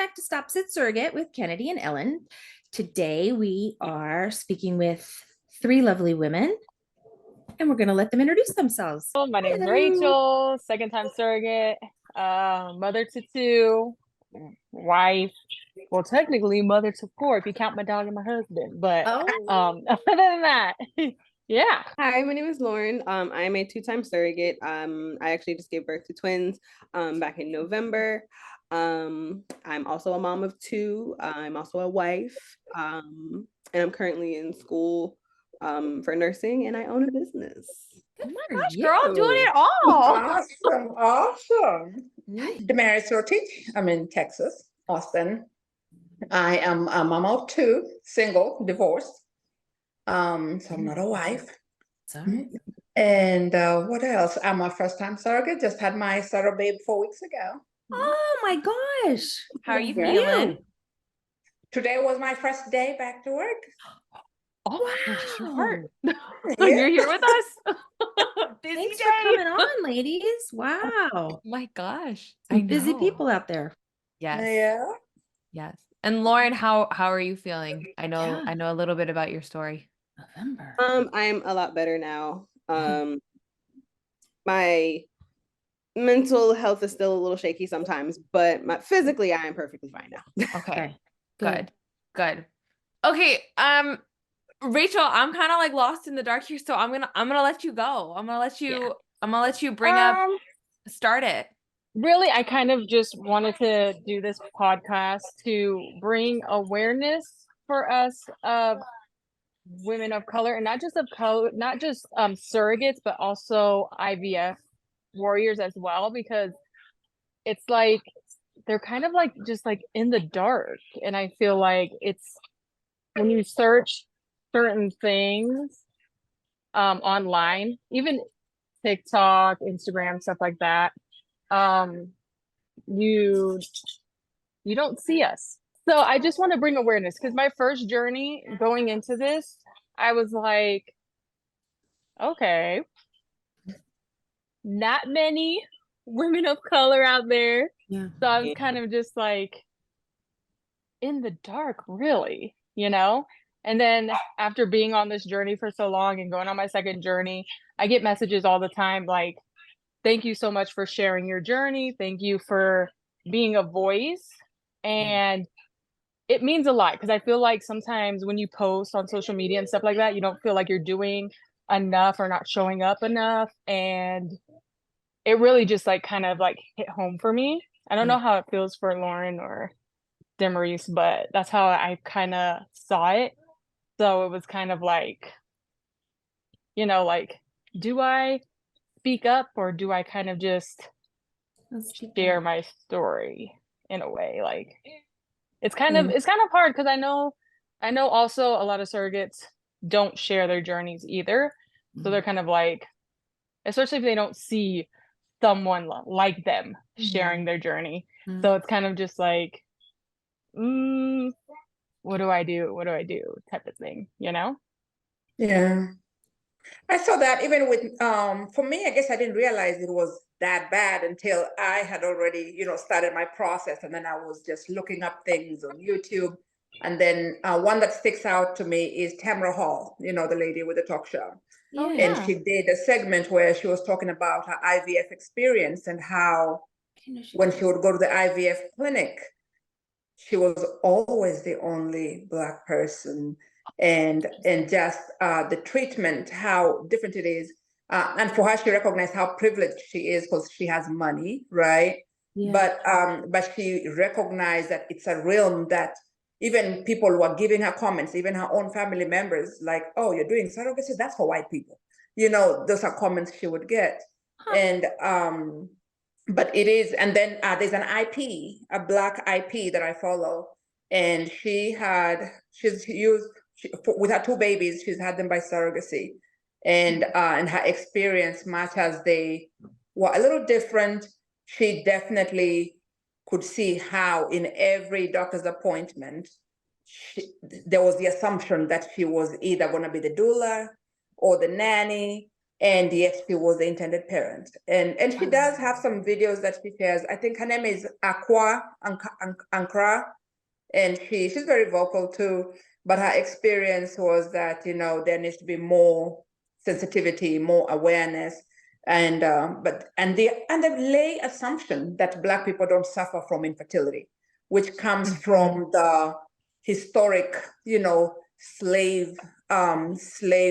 back to Stop.Sit.Surrogate with Kennedy and Ellen. Today we are speaking with three lovely women, and we're going to let them introduce themselves. My name's Hello. Rachel, second-time surrogate, mother to two, wife. Well, technically mother to four if you count my dog and my husband. But other than that, yeah. Hi, my name is Lauren. I'm a two-time surrogate. I actually just gave birth to twins back in November. I'm also a mom of two. I'm also a wife. And I'm currently in school for nursing, and I own a business. Oh my gosh, girl, doing it all. Awesome. Damaris Rotich. I'm in Texas, Austin. I am a mom of two, single, divorced. So I'm not a wife. Sorry. And what else? I'm a first-time surrogate. Just had my surrogate babe 4 weeks ago. Oh my gosh. How are you Good for feeling? you. Today was my first day back to work. Oh, bless your heart. Yeah. You're here with us. Busy Thanks day. for coming on, ladies. Wow. Oh my gosh. Some busy people out there. Yes. Yeah. Yes. And Lauren, how are you feeling? I know Yeah. a little bit about your story. November. I'm a lot better now. My mental health is still a little shaky sometimes, but physically I am perfectly fine now. Okay. Good. Good. Okay. Rachel, I'm kind of like lost in the dark here, so I'm gonna let you go. I'm gonna let you bring up start it. Really, I kind of just wanted to do this podcast to bring awareness for us of women of color, and not just surrogates, but also IVF warriors as well, because it's like they're kind of like just like in the dark, and I feel like it's when you search certain things online, even TikTok, Instagram, stuff like that, you don't see us. So I just want to bring awareness, because my first journey going into this, I was like, okay, not many women of color out there. Yeah. So I was kind of just like in the dark, really, And then after being on this journey for so long and going on my second journey, I get messages all the time like, thank you so much for sharing your journey. Thank you for being a voice. And it means a lot, because I feel like sometimes when you post on social media and stuff like that, you don't feel like you're doing enough or not showing up enough. And it really just like kind of like hit home for me. I don't know how it feels for Lauren or Demarise, but that's how I kind of saw it. So it was kind of like, like, do I speak up, or do I kind of just share my story in a way? Like, it's kind of hard, because I know also a lot of surrogates don't share their journeys either. So they're kind of like, especially if they don't see someone like them sharing their journey. So it's kind of just like, what do I do? What do I do? Type of thing, Yeah. I saw that even with for me, I guess I didn't realize it was that bad until I had already, started my process, and then I was just looking up things on YouTube. And then one that sticks out to me is Tamara Hall, the lady with the talk show. Oh, And she did a segment where she was talking about her IVF experience and how when she would go to the IVF clinic, she was always the only Black person, and just the treatment, how different it is. And for her, she recognized how privileged she is because she has money, right? Yeah. But she recognized that it's a realm that even people who are giving her comments, even her own family members, like, "Oh, you're doing surrogacy? That's for white people." Those are comments she would get. And but it is, and then there's an a Black IP that I follow, and she's used with her two babies, she's had them by surrogacy, and her experience, much as they were a little different, she definitely could see how in every doctor's appointment, there was the assumption that she was either going to be the doula or the nanny and yet she was the intended parent. And she does have some videos that she shares. I think her name is Ankra, and she's very vocal too. But her experience was that, you know, there needs to be more sensitivity, more awareness, and the lay assumption that Black people don't suffer from infertility, which comes from the historic, you know, slave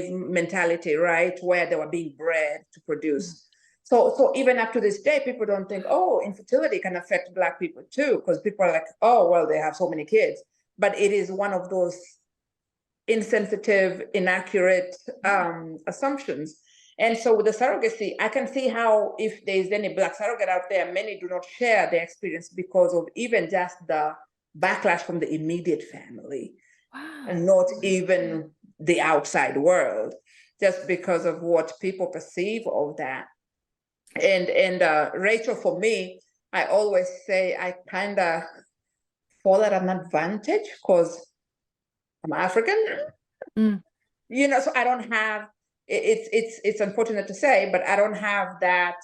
mentality, right, where they were being bred to produce. So even up to this day, people don't think, oh, infertility can affect Black people too, because people are like, oh, well, they have so many kids. But it is one of those insensitive, inaccurate assumptions. And so with the surrogacy, I can see how if there's any Black surrogate out there, many do not share their experience because of even just the backlash from the immediate family. Wow. And not even the outside world, just because of what people perceive of that. And Rachel, for me, I always say I kind of fall at an advantage because I'm African. You know, so I don't have, it's unfortunate to say, but I don't have that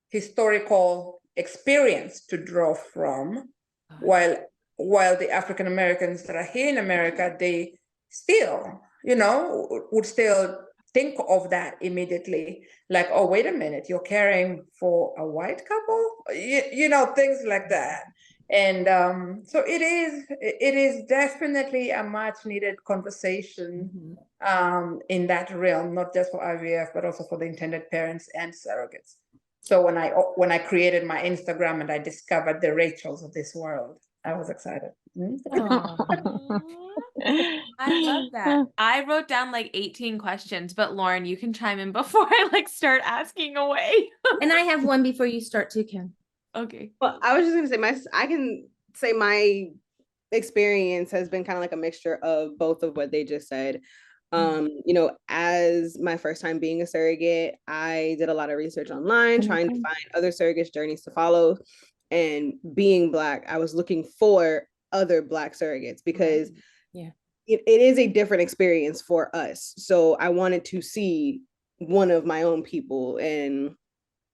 historical experience to draw from, while the African Americans that are here in America, they still, you know, would still think of that immediately, like, oh, wait a minute, you're caring for a white couple, you know, things like that. And so it is definitely a much needed conversation in that realm, not just for IVF, but also for the intended parents and surrogates. So when I created my Instagram and I discovered the Rachels of this world, I was excited. I love that. I wrote down like 18 questions, but Lauren, you can chime in before I like start asking away. And I have one before you start too, Kim. Okay. Well, I was just gonna say I can say my experience has been kind of like a mixture of both of what they just said. You know, as my first time being a surrogate, I did a lot of research online, trying to find other surrogates' journeys to follow. And being Black, I was looking for other Black surrogates because it is a different experience for us. So I wanted to see one of my own people and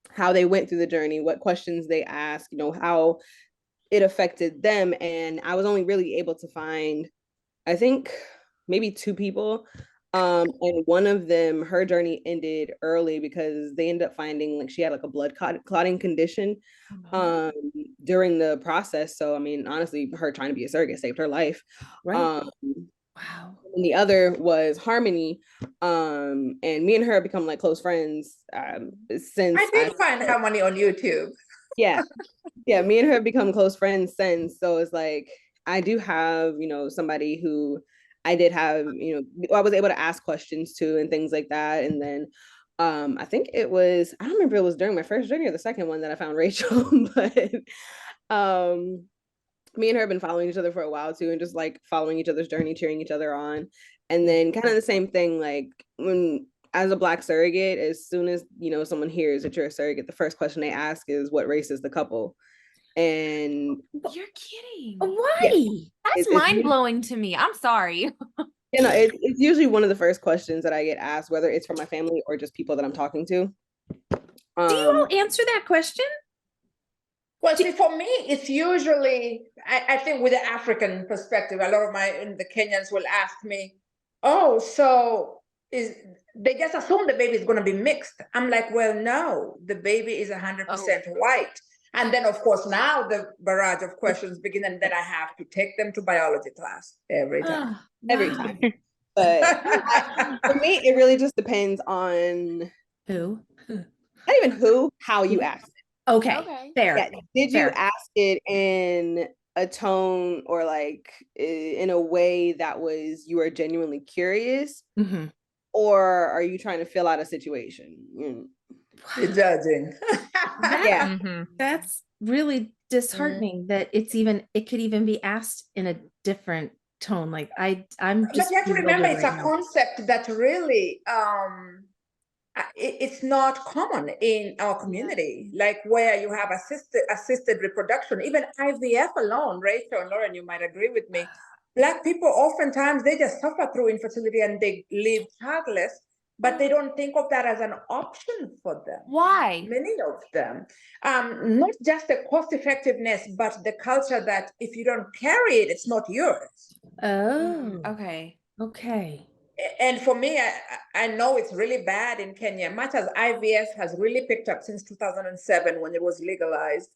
how they went through the journey, what questions they asked, you know, how it affected them. And I was only really able to find, I think, maybe 2 people. And one of them, her journey ended early because they ended up finding like she had like a blood clotting condition during the process. So I mean, honestly, her trying to be a surrogate saved her life. Wow. And the other was Harmony. And me and her have become like close friends since I did find Harmony on YouTube. Yeah. Yeah, me and her have become close friends since. So it's like I do have, you know, somebody who I did have, you know, I was able to ask questions to and things like that. And then I think it was, I don't remember if it was during my first journey or the second one that I found Rachel, but me and her have been following each other for a while too, and just like following each other's journey, cheering each other on. And then kind of the same thing, like when as a Black surrogate, as soon as, you know, someone hears that you're a surrogate, the first question they ask is what race is the couple? And you're kidding. Why? Yeah. That's mind-blowing to me. I'm sorry. You know, it's usually one of the first questions that I get asked, whether it's from my family or just people that I'm talking to. Do you all answer that question? Well, see, for me, it's usually, I think with the African perspective, a lot of the Kenyans will ask me, oh, so they just assume the baby is going to be mixed. I'm like, well, no, the baby is 100% white. And then, of course, now the barrage of questions begin, and then I have to take them to biology class every time. Every time. But for me, it really just depends on who, not even who, how you ask it. Okay. Fair. Yeah. Did you ask it in a tone or like in a way that was you are genuinely curious, or are you trying to fill out a situation? You're judging. That's really disheartening that it could even be asked in a different tone. Like I'm just. But you have to remember, it's a concept that really it's not common in our community, like where you have assisted reproduction, even IVF alone. Rachel and Lauren, you might agree with me. Black people oftentimes they just suffer through infertility and they live childless but they don't think of that as an option for them. Why? Many of them. Not just the cost effectiveness, but the culture that if you don't carry it, it's not yours. Oh, Okay. okay. And for me, I know it's really bad in Kenya, much as IVF has really picked up since 2007 when it was legalized.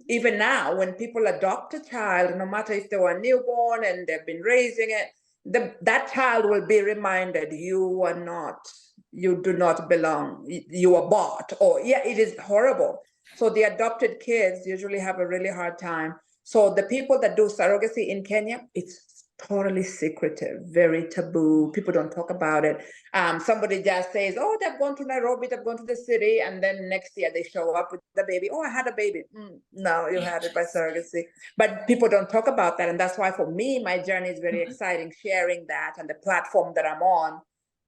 Even now, when people adopt a child, no matter if they were newborn and they've been raising it, that child will be reminded, you do not belong, you are bought, or yeah, it is horrible. So the adopted kids usually have a really hard time. So the people that do surrogacy in Kenya, it's totally secretive, very taboo. People don't talk about it. Somebody just says, oh, they've gone to Nairobi, they've gone to the city, and then next year they show up with the baby. Oh, I had a baby. No, you had it by surrogacy. But people don't talk about that. And that's why for me, my journey is very exciting, sharing that. And the platform that I'm on,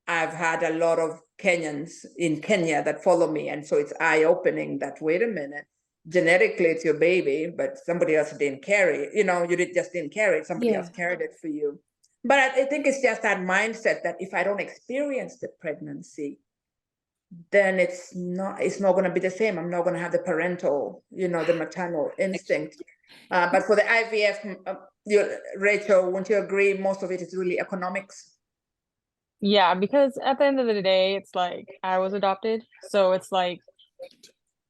I've had a lot of Kenyans in Kenya that follow me. And so it's eye-opening that, wait a minute, genetically it's your baby, but somebody else didn't carry it. You just didn't carry it, somebody else carried it for you. But I think it's just that mindset that if I don't experience the pregnancy, then it's not going to be the same. I'm not going to have the parental, the maternal instinct. But for the IVF, Rachel, wouldn't you agree most of it is really economics? Yeah, because at the end of the day, it's like I was adopted. So it's like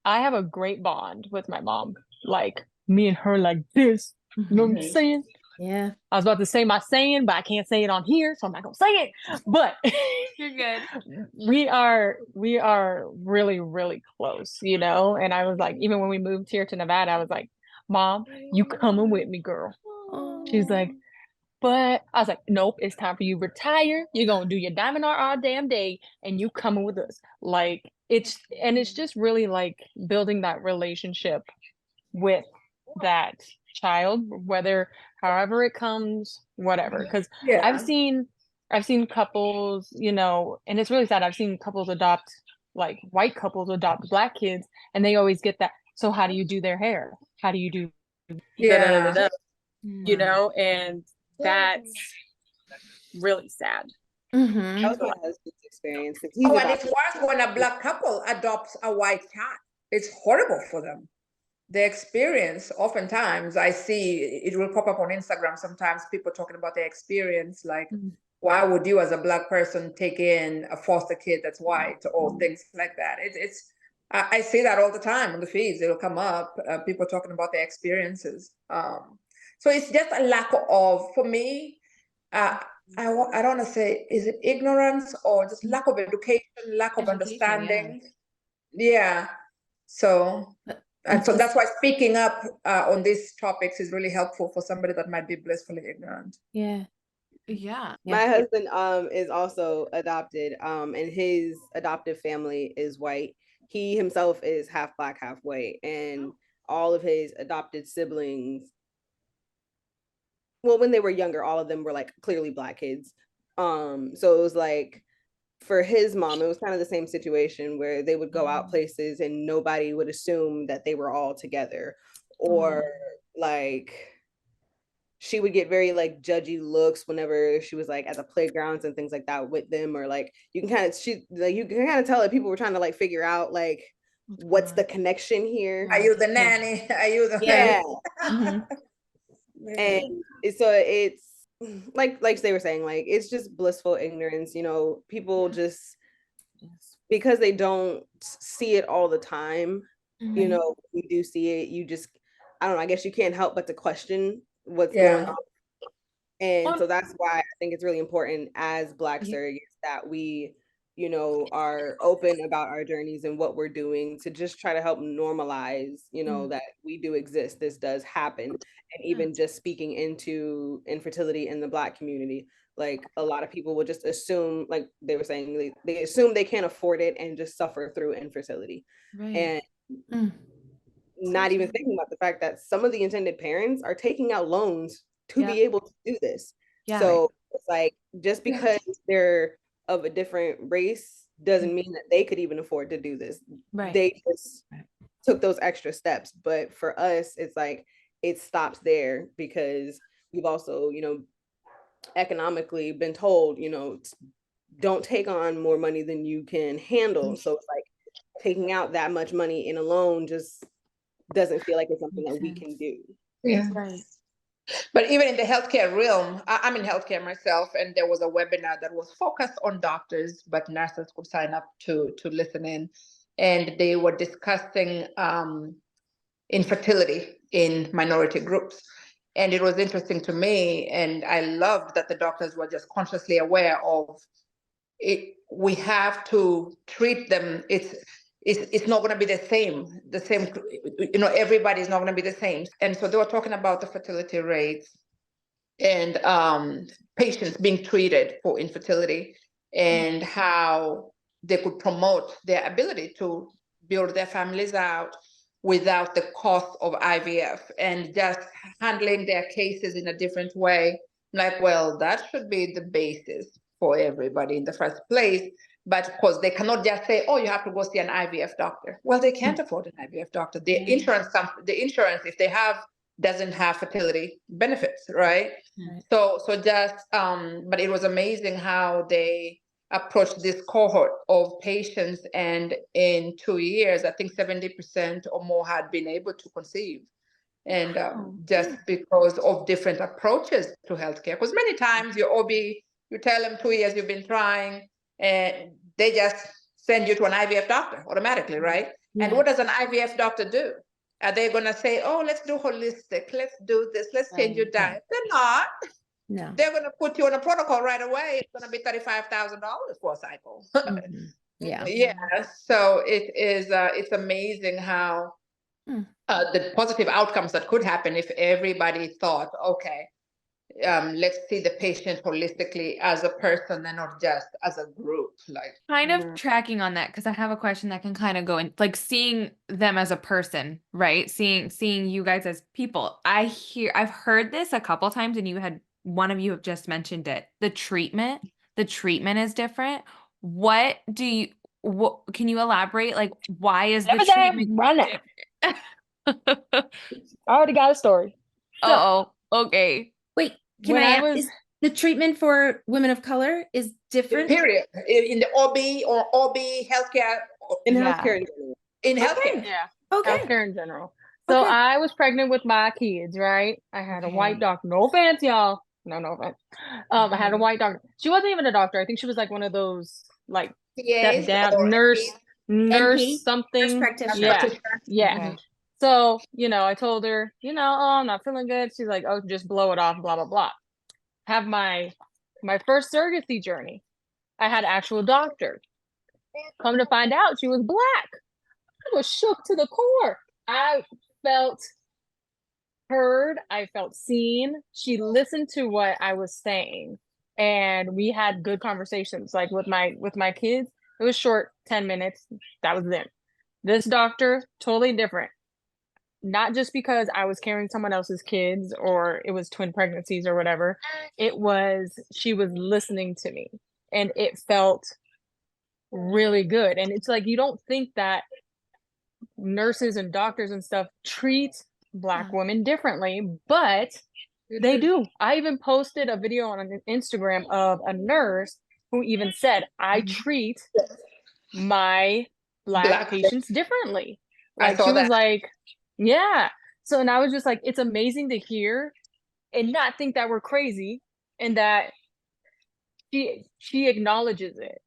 I have a great bond with my mom. Like me and her like this. You know what I'm saying? Yeah. I was about to say my saying, but I can't say it on here, so I'm not gonna say it. But You're good. we are really, really close, And I was like, even when we moved here to Nevada, I was like, Mom, you coming with me, girl. She's like, but I was like, nope, it's time for you to retire. You're gonna do your diamond art all damn day and you coming with us. Like it's just really like building that relationship with that child, however it comes, whatever. Because I've seen couples, and it's really sad. I've seen couples adopt, like white couples adopt black kids, and they always get that. So how do you do their hair? How do you do and that's really sad. That was my husband's experience. And it's worse when a black couple adopts a white child. It's horrible for them. The experience, oftentimes I see it will pop up on Instagram sometimes, people talking about their experience, like why would you as a black person take in a foster kid that's white, or things like that. I see that all the time on the feeds. It'll come up, people talking about their experiences. So it's just a lack of, for me, I don't want to say, is it ignorance or just lack of education, lack of understanding? Yeah. So that's why speaking up on these topics is really helpful for somebody that might be blissfully ignorant. Yeah. My husband is also adopted, and his adoptive family is white. He himself is half black, half white, and all of his adopted siblings, well, when they were younger, all of them were like clearly black kids. So it was like, for his mom, it was kind of the same situation where they would go out places and nobody would assume that they were all together, or like she would get very like judgy looks whenever she was like at the playgrounds and things like that with them, or like you can kind of tell that people were trying to like figure out like what's the connection here. Are you the nanny? Are you the And so it's like they were saying, like it's just blissful ignorance, people just, because they don't see it all the time, we do see it, you just, I don't know, I guess you can't help but to question what's going on. And so that's why I think it's really important as Black surrogates that we, are open about our journeys and what we're doing to just try to help normalize, that we do exist. This does happen. And even just speaking into infertility in the Black community, like a lot of people will just assume, like they were saying, they assume they can't afford it and just suffer through infertility. And not even thinking about the fact that some of the intended parents are taking out loans to be able to do this. So it's like, just because they're of a different race doesn't mean that they could even afford to do this. They just took those extra steps. But for us, it's like, it stops there because we've also, economically been told, don't take on more money than you can handle. So it's like taking out that much money in a loan just doesn't feel like it's something that we can do. Yeah. Right. But even in the healthcare realm, I'm in healthcare myself, and there was a webinar that was focused on doctors, but nurses could sign up to listen in, and they were discussing infertility in minority groups. And it was interesting to me, and I loved that the doctors were just consciously aware of it. We have to treat them. It's not going to be the same. Everybody's not going to be the same. And so they were talking about the fertility rates and patients being treated for infertility and how they could promote their ability to build their families out without the cost of IVF, and just handling their cases in a different way. Like, well, that should be the basis for everybody in the first place. But of course, they cannot just say, "Oh, you have to go see an IVF doctor." Well, they can't afford an IVF doctor. The insurance, if they have, doesn't have fertility benefits, right? So just, but it was amazing how they approached this cohort of patients, and in 2 years, I think 70% or more had been able to conceive. And just because of different approaches to healthcare, because many times your OB, you tell them 2 years you've been trying, and they just send you to an IVF doctor automatically, right? And what does an IVF doctor do? Are they going to say, "Oh, let's do holistic, let's do this, let's change your diet"? They're not. No. They're going to put you on a protocol right away. It's going to be $35,000 for a cycle. Yeah. Yeah. So it is. It's amazing how the positive outcomes that could happen if everybody thought, okay, let's see the patient holistically as a person and not just as a group. Like, Kind of tracking on that, because I have a question that can kind of go in, like seeing them as a person, right? Seeing you guys as people. I've heard this a couple times, and one of you have just mentioned it. The treatment is different. What can you elaborate? Like, why is the treatment running? different? I already got a story. Oh, okay. Wait, can When I I ask, was- is the treatment for women of color is different? period. In the OB or OB healthcare. In Yeah. healthcare. In healthcare. Yeah. Okay. Healthcare in general. So Okay. I was pregnant with my kids, right? I had a white Okay. doctor. No offense, y'all. No offense. I had a white doctor. She wasn't even a doctor. I think she was like one of those like step Yes, down or nurse NP? something. Nurse practitioner. Yeah. practitioner. Yeah. Okay. So, I told her, oh, I'm not feeling good. She's like, oh, just blow it off, blah, blah, blah. Have my first surrogacy journey. I had an actual doctor. Come to find out, she was Black. I was shook to the core. I felt heard. I felt seen. She listened to what I was saying, and we had good conversations. Like with my kids, it was short, 10 minutes. That was them. This doctor, totally different. Not just because I was carrying someone else's kids or it was twin pregnancies or whatever. She was listening to me, and it felt really good. And it's like, you don't think that nurses and doctors and stuff treat Black women differently, but they do. I even posted a video on Instagram of a nurse who even said, I treat my Black patients differently. Like, she was like, yeah. So, and I was just like, it's amazing to hear and not think that we're crazy, and that she acknowledges it.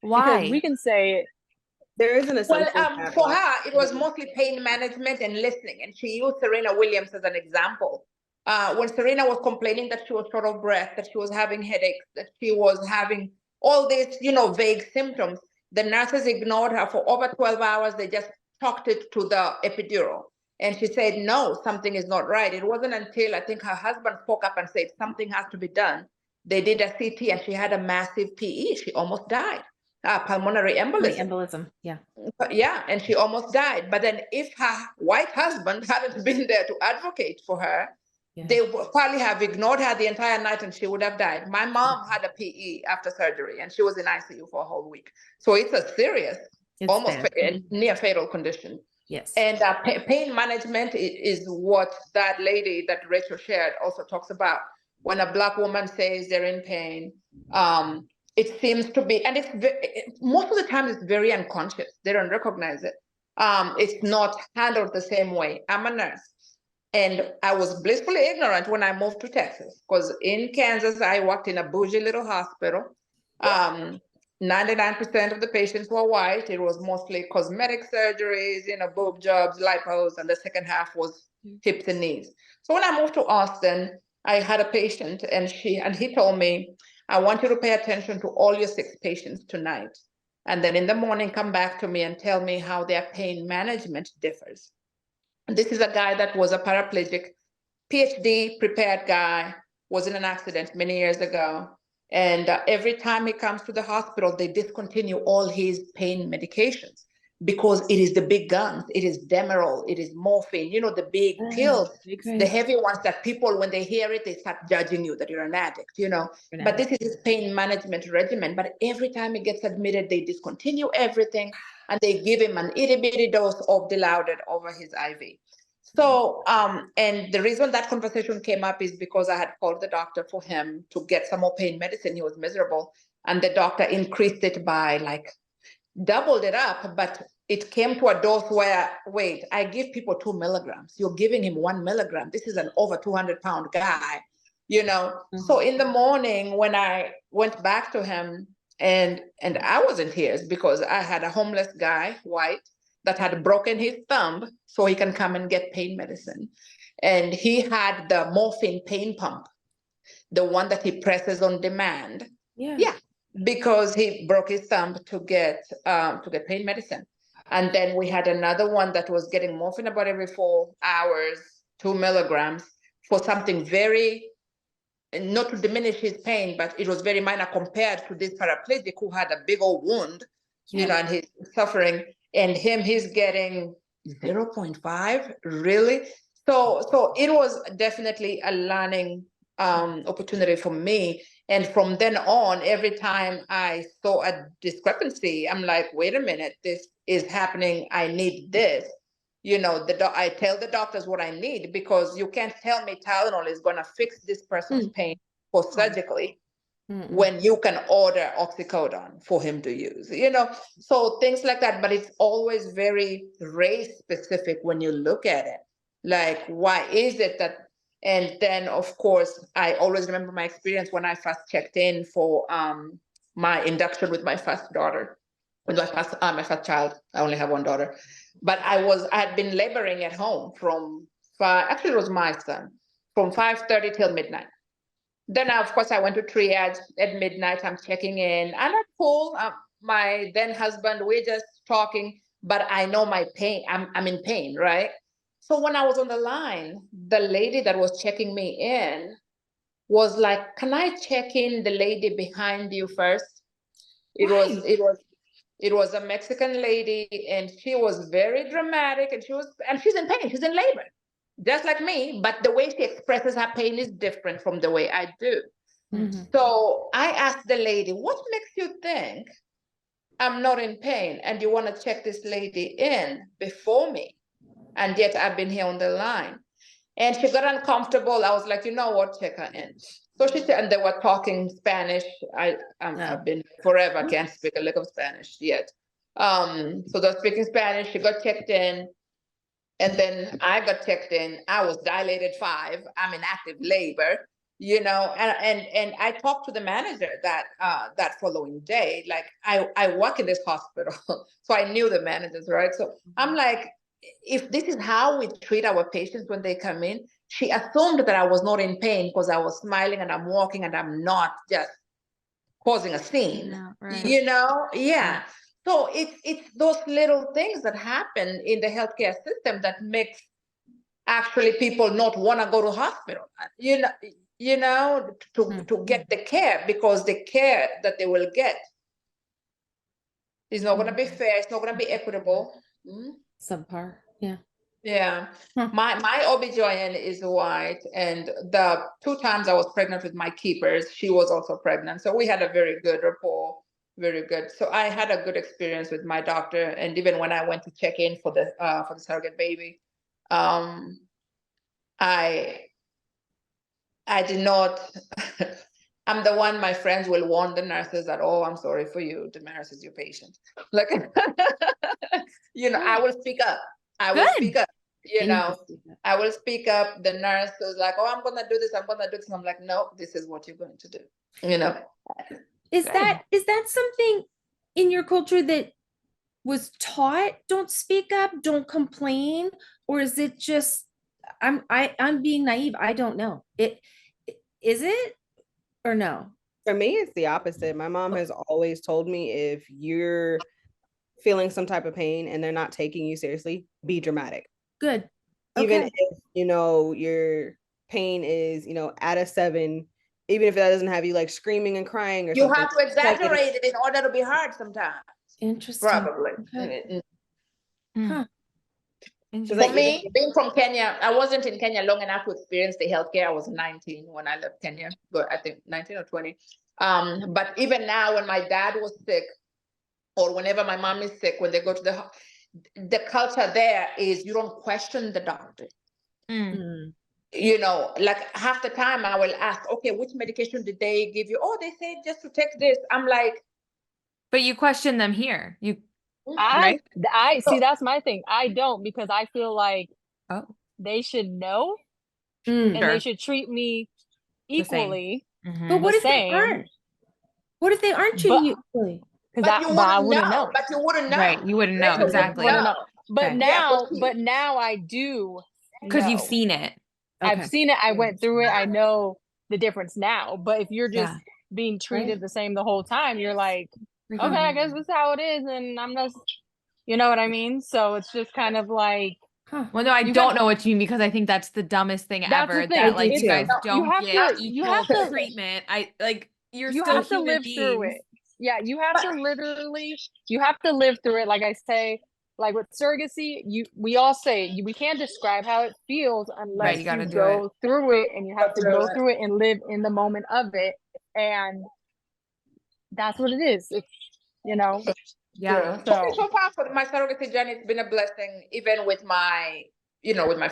Why? Because we can say it. There is an assumption. Well, for her, it was mostly pain management and listening. And she used Serena Williams as an example. When Serena was complaining that she was short of breath, that she was having headaches, that she was having all these, vague symptoms, the nurses ignored her for over 12 hours. They just chalked it to the epidural. And she said, no, something is not right. It wasn't until I think her husband spoke up and said, something has to be done. They did a CT and she had a massive PE. She almost died. Pulmonary embolism. Yeah. Yeah, and she almost died. But then if her white husband hadn't been there to advocate for her, they would probably have ignored her the entire night and she would have died. My mom had a PE after surgery and she was in ICU for a whole week. So it's a serious, almost near fatal condition. Yes. And pain management is what that lady that Rachel shared also talks about. When a Black woman says they're in pain, it seems to be, and most of the time it's very unconscious. They don't recognize it. It's not handled the same way. I'm a nurse, and I was blissfully ignorant when I moved to Texas, because in Kansas, I worked in a bougie little hospital. 99% of the patients were white. It was mostly cosmetic surgeries, boob jobs, lipos, and the second half was hips and knees. So when I moved to Austin, I had a patient, and he told me, I want you to pay attention to all your 6 patients tonight. And then in the morning, come back to me and tell me how their pain management differs. And this is a guy that was a paraplegic, PhD prepared guy, was in an accident many years ago. And every time he comes to the hospital, they discontinue all his pain medications because it is the big guns. It is Demerol, it is morphine, the big pills, the heavy ones that people, when they hear it, they start judging you that you're an addict, But this is his pain management regimen. But every time he gets admitted, they discontinue everything and they give him an itty bitty dose of Dilaudid over his IV. So, and the reason that conversation came up is because I had called the doctor for him to get some more pain medicine. He was miserable. And the doctor increased it by doubled it up, but it came to a dose where, wait, I give people 2 milligrams. You're giving him 1 milligram. This is an over 200-pound guy, So in the morning when I went back to him, and I was in tears because I had a homeless guy, white, that had broken his thumb so he can come and get pain medicine. And he had the morphine pain pump, the one that he presses on demand. Yeah. Because he broke his thumb to get pain medicine. And then we had another one that was getting morphine about every 4 hours, 2 milligrams, for something very, not to diminish his pain, but it was very minor compared to this paraplegic who had a big old wound, and he's suffering. And he's getting 0.5, really? So it was definitely a learning opportunity for me. And from then on, every time I saw a discrepancy, I'm like, wait a minute, this is happening. I need this. I tell the doctors what I need, because you can't tell me Tylenol is going to fix this person's pain for surgically when you can order oxycodone for him to use, so things like that. But it's always very race specific when you look at it. Like, why is it that? And then, of course, I always remember my experience when I first checked in for my induction with my first daughter, with my first child. I only have one daughter, but I had been laboring at home from 5. Actually, it was my son, from 5:30 till midnight. Then, of course, I went to triage at midnight. I'm checking in, and I'm cool. My then husband, we're just talking, but I know my pain. I'm in pain, right? So when I was on the line, the lady that was checking me in was like, "Can I check in the lady behind you first?" It was a Mexican lady, and she was very dramatic, and she's in pain. She's in labor, just like me, but the way she expresses her pain is different from the way I do. So I asked the lady, what makes you think I'm not in pain and you want to check this lady in before me? And yet I've been here on the line. And she got uncomfortable. I was like, you know what, check her in. So she said, and they were talking Spanish. I've been forever, can't speak a lick of Spanish yet. So they're speaking Spanish. She got checked in. And then I got checked in. I was dilated 5. I'm in active labor, and I talked to the manager that following day. Like, I work in this hospital, so I knew the managers, right? So I'm like, if this is how we treat our patients when they come in, she assumed that I was not in pain because I was smiling and I'm walking and I'm not just causing a scene, Yeah. So it's those little things that happen in the healthcare system that makes actually people not want to go to hospital, to get the care, because the care that they will get is not going to be fair. It's not going to be equitable. Subpar. Yeah. Yeah. My OB-GYN is white, and the 2 times I was pregnant with my keepers, she was also pregnant. So we had a very good rapport, very good. So I had a good experience with my doctor. And even when I went to check in for the surrogate baby, I did not I'm the one my friends will warn the nurses that, oh, I'm sorry for you. The nurse is your patient. Like, I will speak up. I will speak up. I will speak up. The nurse was like, oh, I'm gonna do this. I'm gonna do this. And I'm like, no, this is what you're going to do. Is that something in your culture that was taught? Don't speak up, don't complain, or is it just I'm being naive? I don't know. Is it or no? For me, it's the opposite. My mom has always told me, if you're feeling some type of pain and they're not taking you seriously, be dramatic. Good. Even if your pain is at a 7, even if that doesn't have you like screaming and crying or you something. have to exaggerate it in order to be heard sometimes. Interesting. Probably. Okay. Huh. For me, being from Kenya, I wasn't in Kenya long enough to experience the healthcare. I was 19 when I left Kenya, but I think 19 or 20. But even now, when my dad was sick, or whenever my mom is sick, when they go to the culture there is you don't question the doctor. Like half the time I will ask, okay, which medication did they give you? Oh, they said just to take this. I'm like, but you question them here. I see, that's my thing. I don't, because I feel like they should know and they should treat me equally. But what if they aren't? What if they aren't treating you equally? But I wouldn't know. But you wouldn't know. Right, you wouldn't know, exactly. But now I do, because you've seen it. I've seen it. I went through it. I know the difference now. But if you're just being treated the same the whole time, you're like, okay, I guess this is how it is, and I'm just, you know what I mean? So it's just kind of like, well, no, I don't know what you mean, because I think that's the dumbest thing ever. That like you guys don't get equal treatment. You have to live through it. Yeah, you have to live through it. Like I say, like with surrogacy, we all say we can't describe how it feels unless you go through it, and you have to go through it and live in the moment of it, and that's what it is. It's So far for my surrogacy journey, it's been a blessing. Even with my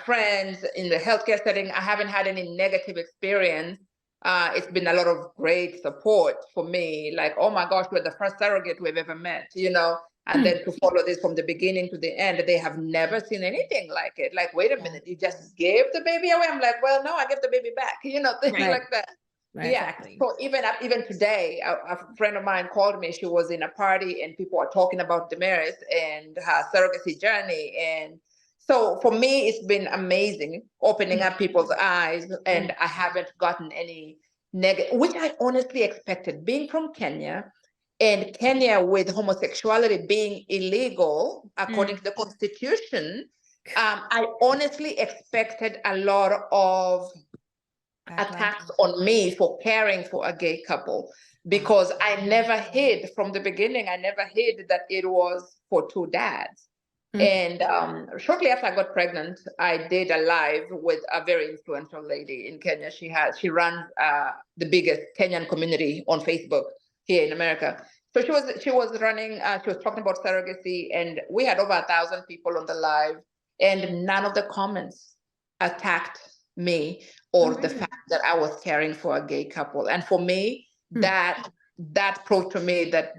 friends in the healthcare setting, I haven't had any negative experience. It's been a lot of great support for me. Like, oh my gosh, we're the first surrogate we've ever met, and then to follow this from the beginning to the end, they have never seen anything like it. Like, wait a minute, you just gave the baby away? I'm like, well, no, I gave the baby back, things like that. Right, exactly. So even today, a friend of mine called me. She was in a party and people are talking about Damaris and her surrogacy journey. And so for me, it's been amazing opening up people's eyes, and I haven't gotten any negative, which I honestly expected. Being from Kenya, and Kenya with homosexuality being illegal according to the constitution, I honestly expected a lot of attacks on me for caring for a gay couple, because I never hid from the beginning. I never hid that it was for two dads. And shortly after I got pregnant, I did a live with a very influential lady in Kenya. She runs the biggest Kenyan community on Facebook here in America. So she was running. She was talking about surrogacy, and we had over 1,000 people on the live, and none of the comments attacked me or the fact that I was caring for a gay couple. And for me, that proved to me that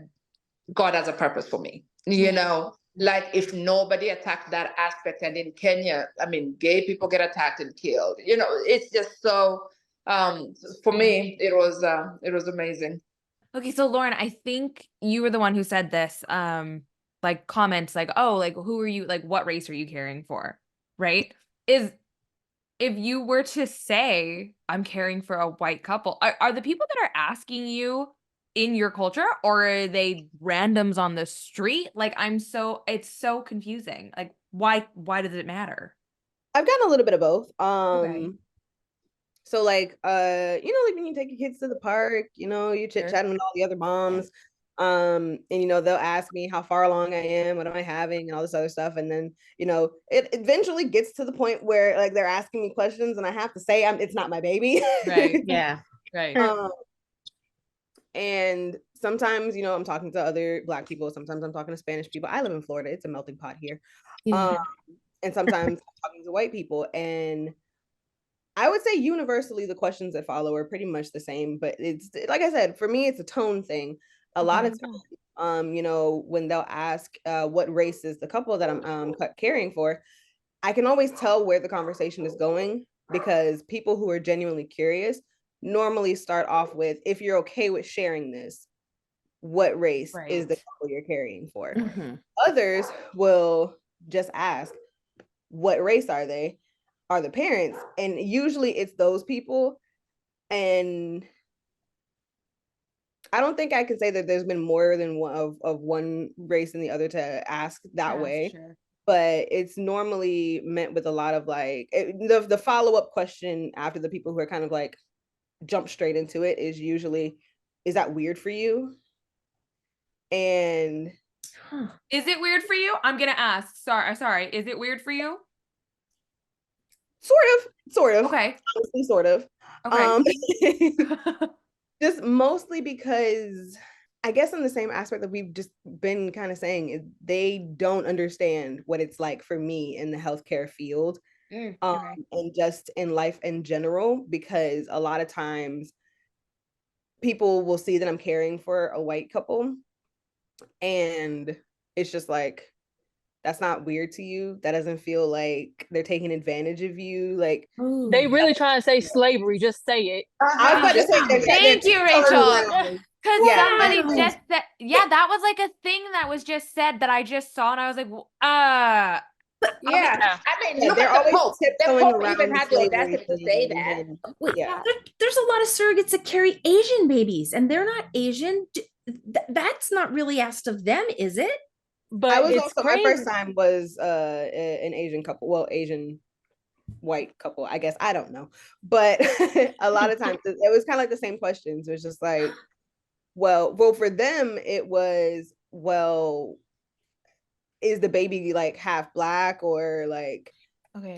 God has a purpose for me. Like, if nobody attacked that aspect, and in Kenya, I mean, gay people get attacked and killed. It's just so. For me, it was amazing. Okay, so Lauren, I think you were the one who said this. Like comments, like, oh, like, who are you? Like, what race are you caring for? Right? If you were to say, I'm caring for a white couple, are the people that are asking you in your culture, or are they randoms on the street? Like, it's so confusing. Like, why does it matter? I've gotten a little bit of both. So like, like when you take your kids to the park, you chit-chatting with all the other moms. And they'll ask me how far along I am, what am I having, and all this other stuff. And then, it eventually gets to the point where like they're asking me questions and I have to say it's not my baby. Right. Yeah. Right. And sometimes, I'm talking to other Black people. Sometimes I'm talking to Spanish people. I live in Florida. It's a melting pot here. And sometimes I'm talking to white people, and I would say universally the questions that follow are pretty much the same, but it's like I said, for me, it's a tone thing. A lot of times, you know, when they'll ask what race is the couple that I'm caring for, I can always tell where the conversation is going because people who are genuinely curious normally start off with, if you're okay with sharing this, what race is the couple you're caring for? Others will just ask, what race are they? Are the parents? And usually it's those people. And I don't think I can say that there's been more than one of one race than the other to ask that way. Sure. But it's normally meant with a lot of like the follow-up question after the people who are kind of like jump straight into it is usually, is that weird for you? And is it weird for you? I'm gonna ask. Sorry. Is it weird for you? Sort of. Okay. Honestly, sort of. Okay. Just mostly because I guess in the same aspect that we've just been kind of saying, they don't understand what it's like for me in the healthcare field, and just in life in general, because a lot of times people will see that I'm caring for a white couple and it's just like, that's not weird to you. That doesn't feel like they're taking advantage of you. Like, they really trying to say slavery. Just say it. I was about to say, thank you, Rachel. Because somebody just said, that was like a thing that was just said that I just saw, and I was like, I mean, look at the Pope. The Pope even had the audacity to say that. There's a lot of surrogates that carry Asian babies, and they're not Asian. That's not really asked of them, is it? But I was also crazy. My first time was an Asian couple, well, Asian white couple, I guess. I don't know, but a lot of times it was kind of like the same questions. It was just like, well, for them it was, well, is the baby like half black or like, are the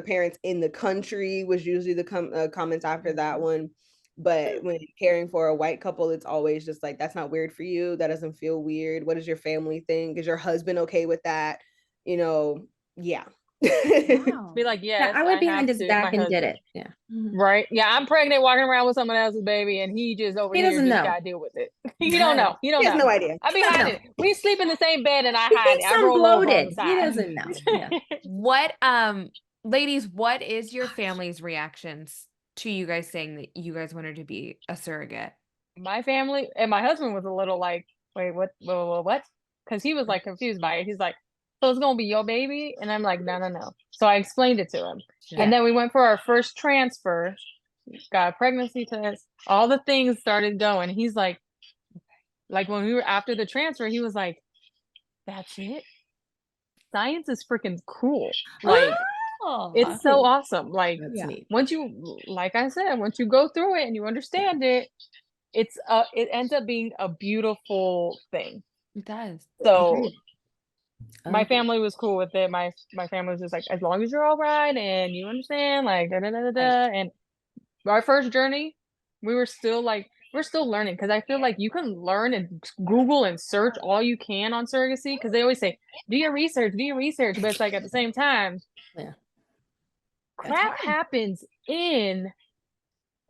parents in the country, was usually the comments after that one. But when caring for a white couple, it's always just like, that's not weird for you. That doesn't feel weird. What does your family think? Is your husband okay with that? You know, yeah. Wow. Be like, yes, I went behind his back and did it. Yeah. Right. Yeah, I'm pregnant, walking around with someone else's baby, and he just over here just gotta deal with it. You don't know. You don't know. He has no idea. I be hiding it. We sleep in the same bed, and I hide it. I roll bloated. He doesn't know. Yeah. What, ladies, what is your family's reactions to you guys saying that you guys wanted to be a surrogate? My family and my husband was a little like, wait, what? Because he was like confused by it. He's like, so it's gonna be your baby? And I'm like, no. So I explained it to him. Yeah. And then we went for our first transfer, got a pregnancy test, all the things started going. He's like when we were after the transfer, he was like, that's it? Science is freaking cool. Like, it's so awesome. Like, once you, like I said, once you go through it and you understand it, it ends up being a beautiful thing. It does. So my family was cool with it. My family was just like, as long as you're all right and you understand, like And our first journey, we're still learning, because I feel like you can learn and Google and search all you can on surrogacy, because they always say, do your research, but it's like at the same time, crap happens in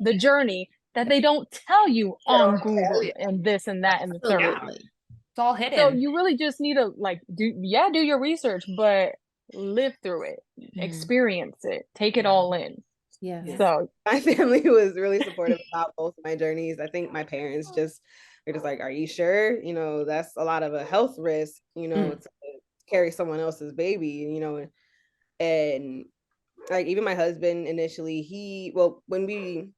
the journey that they don't tell you on Google and this and that and the third. It's all hidden. So you really just need to do your research, but live through it, experience it, take it all in. Yeah. So my family was really supportive about both of my journeys. I think my parents they're just like, are you sure? You know, that's a lot of a health risk, you know, to carry someone else's baby, you know. And like, even my husband initially, when we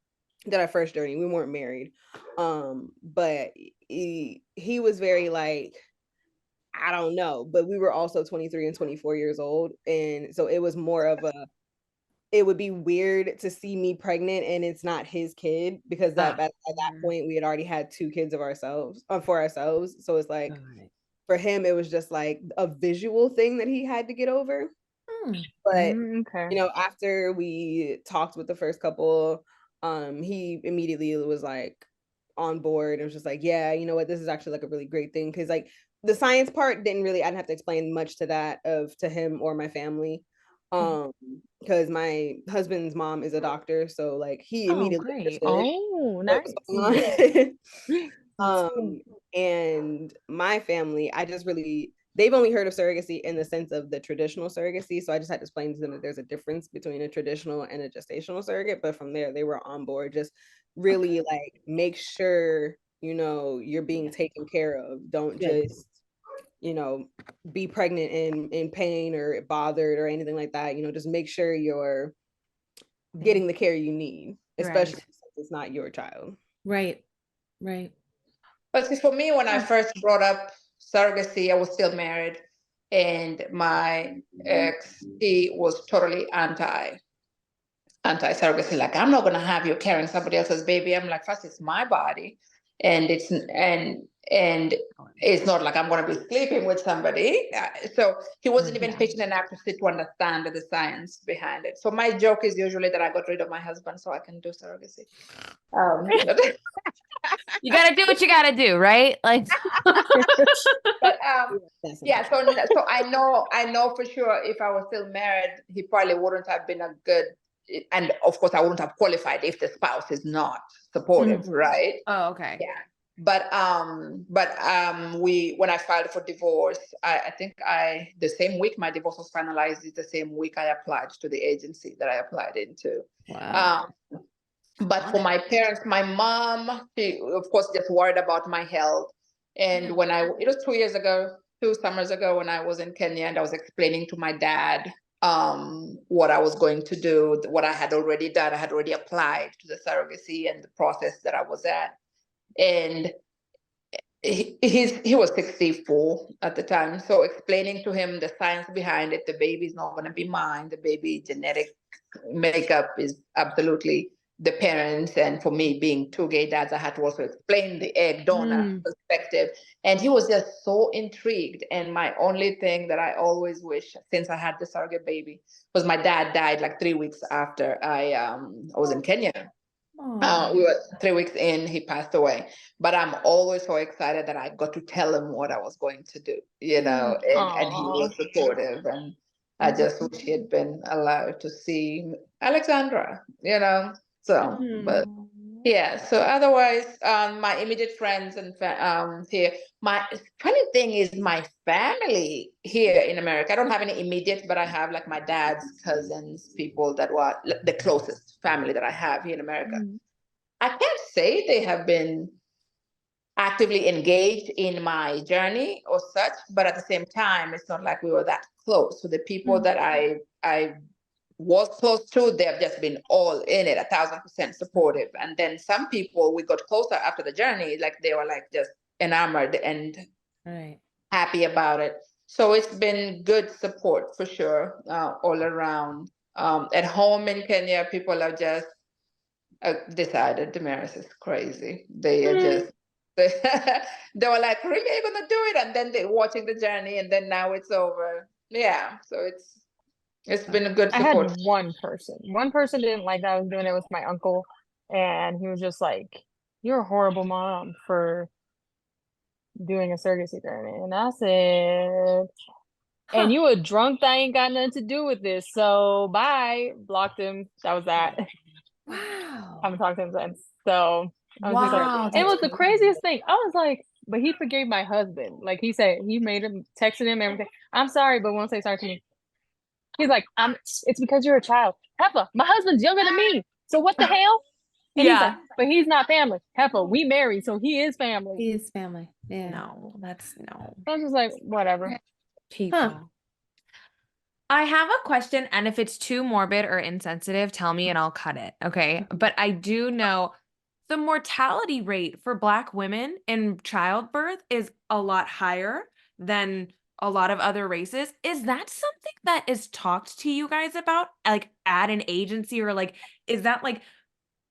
did our first journey, we weren't married. But he was very like, I don't know, but we were also 23 and 24 years old. And so it was more of it would be weird to see me pregnant and it's not his kid, because at that point we had already had 2 kids of ourselves for ourselves. So it's like, for him, it was just like a visual thing that he had to get over. But you know, after we talked with the first couple, he immediately was like on board. It was just like, yeah, you know what, this is actually like a really great thing, because like the science part I didn't have to explain much to him or my family. Because my husband's mom is a doctor, so like he immediately great. understood Nice. what was going on. Cool. And my family, they've only heard of surrogacy in the sense of the traditional surrogacy. So I just had to explain to them that there's a difference between a traditional and a gestational surrogate. But from there, they were on board. Just really like make sure, you're being taken care of. Don't just, be pregnant and in pain or bothered or anything like that. Just make sure you're getting the care you need, especially since it's not your child. Right. But see, for me, when I first brought up surrogacy, I was still married, and my ex, he was totally anti-surrogacy. Like, I'm not gonna have you carrying somebody else's baby. I'm like, first, it's my body, and it's not like I'm gonna be sleeping with somebody. So he wasn't even patient enough to sit to understand the science behind it. So my joke is usually that I got rid of my husband so I can do surrogacy. You gotta do what you gotta do, right? Like, but yeah. So I know for sure if I was still married, he probably wouldn't have been a good. And of course, I wouldn't have qualified if the spouse is not supportive, right? oh, okay. Yeah. But when I filed for divorce, I think the same week my divorce was finalized is the same week I applied to the agency that I applied into. Wow. But for my parents, my mom, she of course just worried about my health. And it was 2 summers ago when I was in Kenya, and I was explaining to my dad what I was going to do, what I had already done. I had already applied to the surrogacy and the process that I was at. And he was 64 at the time. So explaining to him the science behind it, the baby's not going to be mine. The baby genetic makeup is absolutely the parents. And for me, being two gay dads, I had to also explain the egg donor perspective. And he was just so intrigued. And my only thing that I always wish, since I had the surrogate baby, was my dad died like 3 weeks after I was in Kenya. We were 3 weeks in, he passed away. But I'm always so excited that I got to tell him what I was going to do, and he was supportive. And I just wish he had been allowed to see Alexandra, So, but yeah. So otherwise, my immediate friends and here. My funny thing is my family here in America. I don't have any immediate, but I have like my dad's cousins, people that were the closest family that I have here in America. I can't say they have been actively engaged in my journey or such, but at the same time, it's not like we were that close. So the people that I was close to, they've just been all in it, 1,000% supportive. And then some people we got closer after the journey, like they were like just enamored and happy about it. So it's been good support for sure, all around. At home in Kenya, people are just decided Damaris is crazy. They are just they were like, really, are you gonna do it? And then they're watching the journey, and then now it's over. Yeah, so it's been a good support. I had one person didn't like that I was doing it with my uncle, and he was just like, you're a horrible mom for doing a surrogacy journey. And I said, and you a drunk that ain't got nothing to do with this, so bye. Blocked him. That was that. Wow. Haven't talked to him since. So I was just like, it was the craziest thing. I was like, but he forgave my husband. Like he said, he made him, texted him, everything. I'm sorry, but won't say sorry to me. He's like, it's because you're a child. Heffa, my husband's younger than me. So what the hell? And he's like, but he's not family. Heffa, we married, so he is family. He is family. Yeah. No, that's no. I was just like, whatever. People. I have a question, and if it's too morbid or insensitive, tell me and I'll cut it, okay? But I do know the mortality rate for Black women in childbirth is a lot higher than a lot of other races. Is that something that is talked to you guys about, like at an agency, or like, is that like,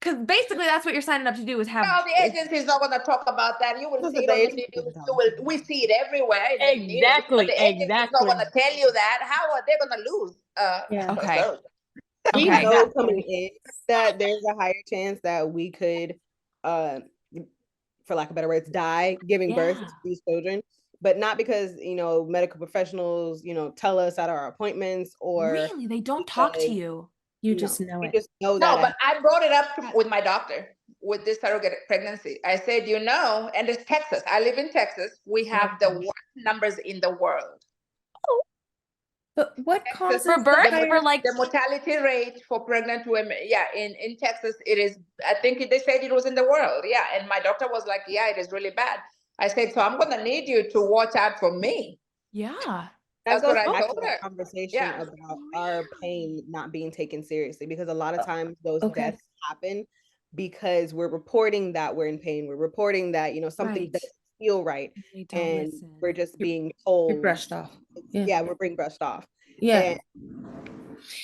because basically that's what you're signing up to do is have. No, the agency is not going to talk about that. You will see it on the news. We see it everywhere. Exactly. But the agency is not going to tell you that. How are they going to lose? Okay. We know coming in that there's a higher chance that we could, for lack of better words, die giving birth to these children. but not because, you know, medical professionals, you know, tell us at our appointments or really, they don't talk to you. You just know we it. just know No, that. but I brought it up with my doctor with this surrogate pregnancy. I said, you know, and it's Texas. I live in Texas. We have the worst numbers in the world. But what Texas, causes For birth, the for like the mortality rate for pregnant women, yeah, in Texas, it is, I think they said it was in the world. Yeah. And my doctor was like, yeah, it is really bad. I said, so I'm gonna need you to watch out for me. yeah. That That's what goes I back told to the her. conversation Yeah. about our pain not being taken seriously, because a lot of times those deaths happen because we're reporting that we're in pain. We're reporting that, you know, something doesn't feel right. And we're just being told. You're brushed off. Yeah, we're being brushed off. Yeah. And,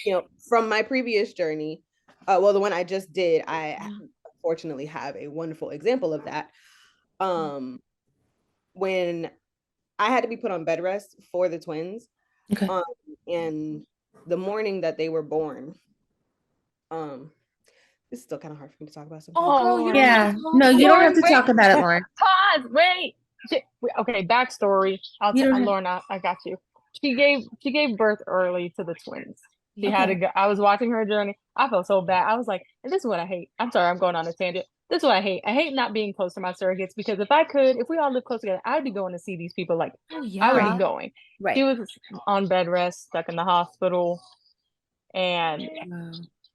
you know, from my previous journey, well, the one I just did, I unfortunately have a wonderful example of that. When I had to be put on bed rest for the twins. Okay. And the morning that they were born, it's still kind of hard for me to talk about sometimes. Oh, yeah. No, you don't have to talk about it, Lauren. Pause. Wait. Okay. Backstory. Lauren, I got you. She gave birth early to the twins. She had to go. I was watching her journey. I felt so bad. I was like, and this is what I hate. I'm sorry, I'm going on a tangent. This is what I hate. I hate not being close to my surrogates, because if we all live close together, I'd be going to see these people. Like, I would be going. Right. She was on bed rest, stuck in the hospital, and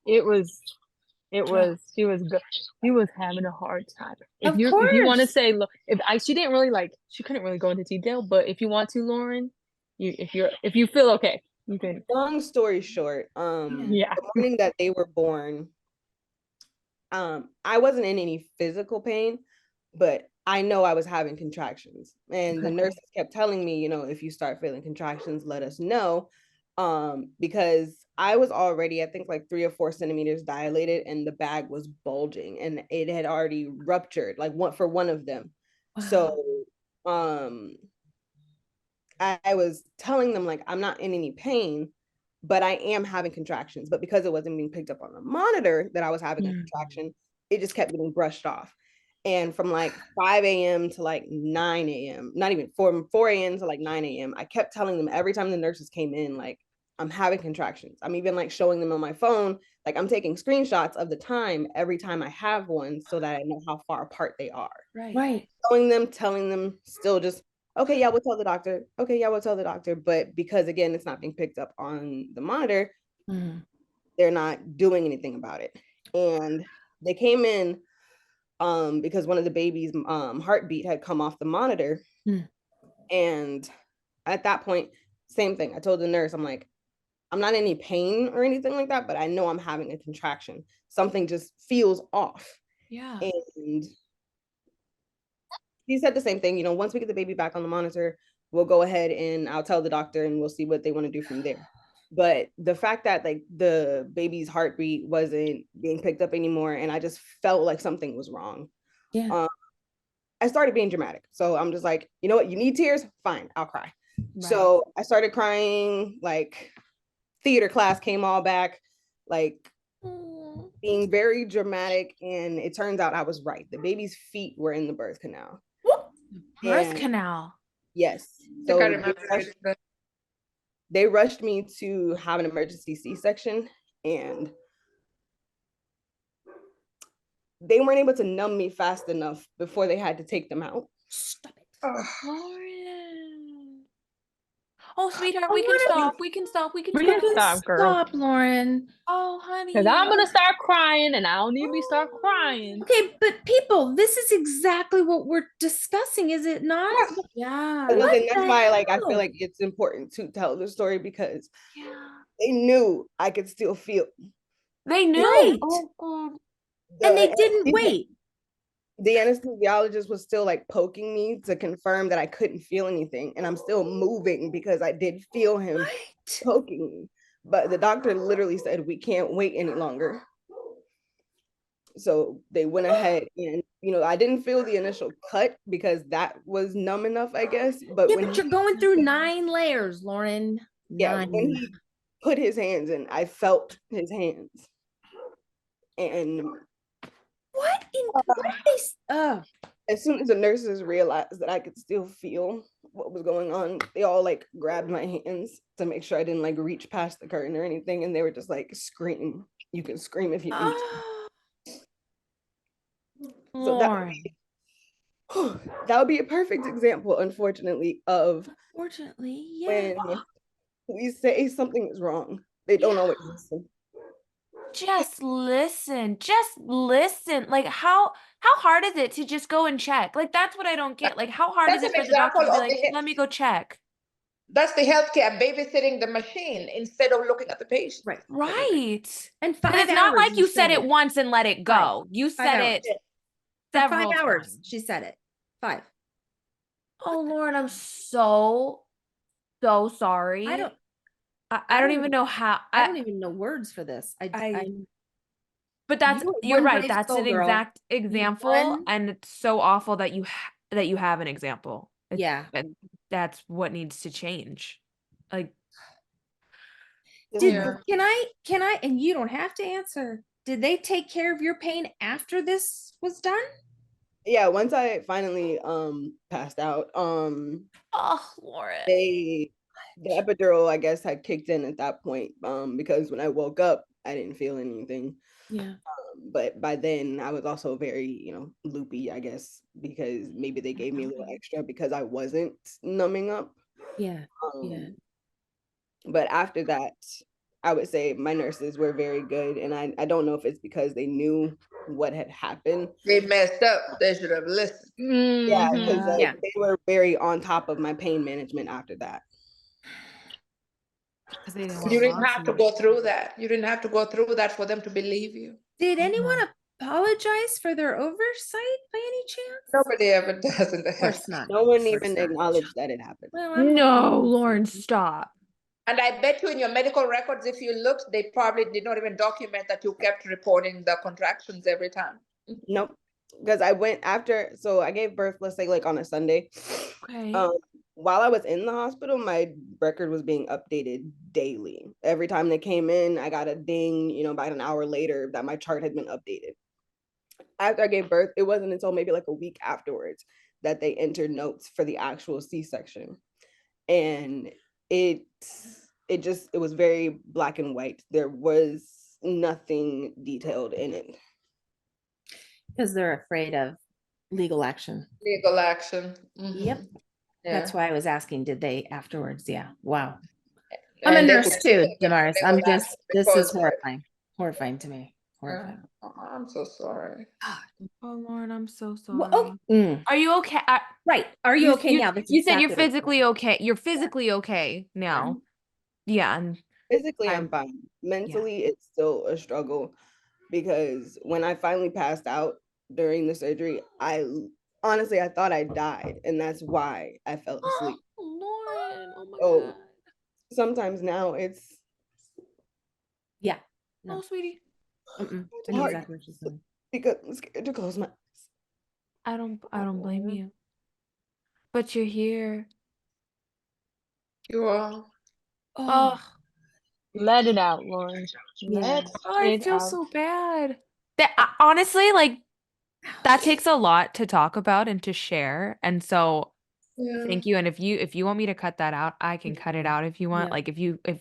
it was she was good. She was having a hard time. If you want to say, look, she didn't really she couldn't really go into detail, but if you want to, Lauren, if you feel okay, you can. Long story short, the morning that they were born, I wasn't in any physical pain, but I know I was having contractions, and the nurses kept telling me, you know, if you start feeling contractions, let us know. Because I was already, I think, like 3 or 4 centimeters dilated, and the bag was bulging, and it had already ruptured, like one of them. Wow. So, I was telling them, like, I'm not in any pain, but I am having contractions. But because it wasn't being picked up on the monitor that I was having a contraction, it just kept getting brushed off. And from like 5 a.m. to like 9 a.m., not even 4 a.m. to like 9 a.m., I kept telling them every time the nurses came in, like, I'm having contractions. I'm even like showing them on my phone, like I'm taking screenshots of the time every time I have one, so that I know how far apart they are. Right. Telling them, still just, okay, yeah, we'll tell the doctor. Okay, yeah, we'll tell the doctor. But because, again, it's not being picked up on the monitor, they're not doing anything about it. And they came in because one of the baby's heartbeat had come off the monitor. And at that point, same thing. I told the nurse, I'm like, I'm not in any pain or anything like that, but I know I'm having a contraction. Something just feels off. Yeah. And he said the same thing, you know, once we get the baby back on the monitor, we'll go ahead and I'll tell the doctor and we'll see what they want to do from there. But the fact that like the baby's heartbeat wasn't being picked up anymore, and I just felt like something was wrong. I started being dramatic. So I'm just like, you know what, you need tears? Fine, I'll cry. Right. So I started crying, like theater class came all back, like being very dramatic. And it turns out I was right. The baby's feet were in the birth canal. Birth canal? Yes. So they rushed me to have an emergency C-section, and they weren't able to numb me fast enough before they had to take them out. Stop it. Lauren. Oh, sweetheart, we can stop. We can stop. Girl. Stop, Lauren. Oh, honey. Because I'm going to start crying, and I don't need me start crying. Okay, but people, this is exactly what we're discussing, is it not? Yeah. And that's why, like, I feel like it's important to tell the story, because they knew I could still feel. They knew. Right. Oh, and they didn't wait. The anesthesiologist was still like poking me to confirm that I couldn't feel anything, and I'm still moving because I did feel him poking me. But the doctor literally said, we can't wait any longer. So they went ahead, and, you know, I didn't feel the initial cut because that was numb enough, I guess. But but you're going through 9 layers, Lauren. Yeah, when he put his hands in, I felt his hands. And as soon as the nurses realized that I could still feel, what was going on. They all like grabbed my hands to make sure I didn't like reach past the curtain or anything. And they were just like, scream. You can scream if you need to. So that would be a perfect example, unfortunately, of yeah. when we say something is wrong, they don't always listen. Just listen. Just listen. Like how hard is it to just go and check? Like that's what I don't get. Like how hard is That's it an for the doctor to be example of like, let me go check? That's the healthcare babysitting the machine instead of looking at the patient. Right. And But 5 it's not hours like you said it once and let it go. You 5 said hours. it For several 5 hours. times. She said it. 5. Oh Lord, I'm so sorry. I don't even know how. I don't even know words for this. But that's you're right. That's an exact example, and it's so awful that you have an example. And that's what needs to change. Like, can I? And you don't have to answer. Did they take care of your pain after this was done? Yeah, once I finally passed out, oh Lauren, the epidural I guess had kicked in at that point, because when I woke up I didn't feel anything. Yeah. But by then I was also very, loopy, I guess, because maybe they gave me a little extra because I wasn't numbing up. Yeah. But after that, I would say my nurses were very good, and I don't know if it's because they knew what had happened. They messed up. They should have listened. Yeah, because they were very on top of my pain management after that. You didn't have to go through that. You didn't have to go through that for them to believe you. Did anyone apologize for their oversight by any chance? Nobody ever does in the Of course not. No one even acknowledged that it happened. Well, no, Lauren, stop. And I bet you in your medical records, if you looked, they probably did not even document that you kept reporting the contractions every time. Nope. Because I went after, so I gave birth, let's say like on a Sunday. Okay. While I was in the hospital, my record was being updated daily. Every time they came in, I got a ding, about an hour later that my chart had been updated. After I gave birth, it wasn't until maybe like a week afterwards that they entered notes for the actual C-section. And it was very black and white. There was nothing detailed in it. Because they're afraid of legal action. Legal action. Yep. Yeah. That's why I was asking, did they afterwards? Yeah. Wow. I'm a nurse too, Damaris. This is horrifying. Horrifying to me. Horrifying. Oh, I'm so sorry. Oh, Lauren, I'm so sorry. Well, Are you okay? Right. Are you okay now? You said you're physically okay. You're physically okay now. Yeah. And physically, I'm fine. Mentally, it's still a struggle, because when I finally passed out during the surgery, I thought I died, and that's why I fell asleep. Lauren, oh my God. Sometimes now it's no, sweetie. I know exactly what she's saying. Because I'm scared to close my eyes. I don't blame you. But you're here. You are. Oh, let it out, Lauren. I feel so bad. That honestly, like, that takes a lot to talk about and to share. And so thank you. And if you want me to cut that out, I can cut it out if you want. Like if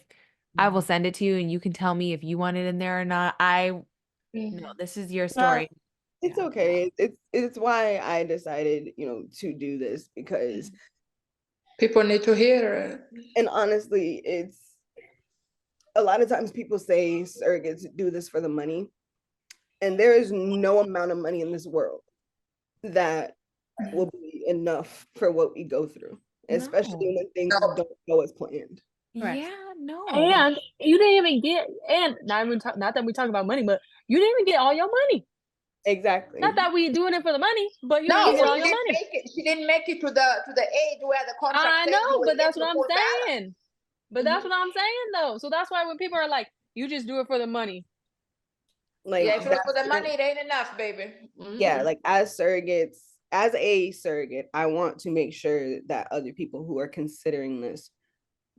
I will send it to you and you can tell me if you want it in there or not. No, this is your story. It's okay. It's why I decided, to do this, because people need to hear it. And honestly, it's a lot of times people say surrogates do this for the money, and there is no amount of money in this world that will be enough for what we go through, especially when things don't go as planned. Yeah, no. And you didn't even get, and not that we talk about money, but you didn't even get all your money. Exactly. Not that we doing it for the money, but you didn't get all your money. She didn't make it to the age where the contract. I know, but that's what I'm saying. But that's what I'm saying though. So that's why when people are like, "You just do it for the money." Like, if it was for the money, it ain't enough, baby. Yeah, like as a surrogate, I want to make sure that other people who are considering this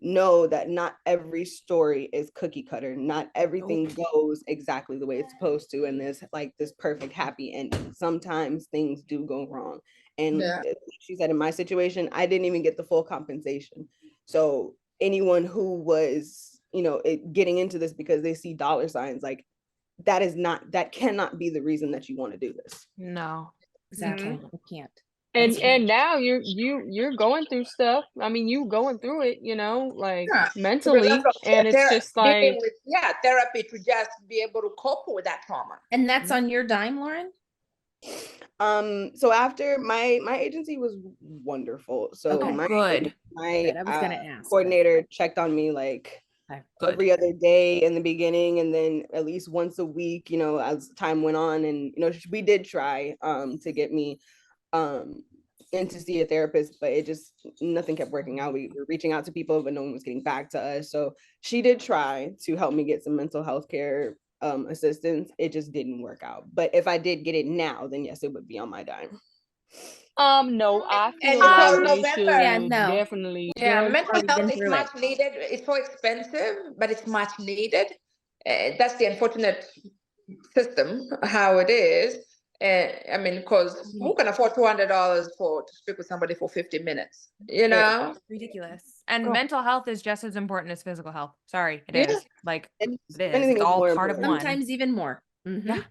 know that not every story is cookie cutter. Not everything goes exactly the way it's supposed to, and there's like this perfect happy ending. Sometimes things do go wrong, And she said, in my situation, I didn't even get the full compensation. So anyone who was, getting into this because they see dollar signs, like that cannot be the reason that you want to do this. No, Exactly. It can't. And now you're going through stuff. I mean, you going through it, like mentally, and it's just like with, therapy to just be able to cope with that trauma. And that's on your dime, Lauren? So after my agency was wonderful. So Okay, my good. my I was gonna ask, coordinator checked on me like Good. every other day in the beginning, and then at least once a week, as time went on. And we did try to get me in to see a therapist, but nothing kept working out. We were reaching out to people, but no one was getting back to us. So she did try to help me get some mental health care assistance. It just didn't work out. But if I did get it now, then yes, it would be on my dime. no, I feel And like so they November, should definitely. mental health is much needed. It's so expensive, but it's much needed. That's the unfortunate system, how it is. I mean, because who can afford $200 to speak with somebody for 50 minutes? It's ridiculous. And mental health is just as important as physical health. Sorry, it is. Like it is. It's all part of one. Sometimes even more. Yeah,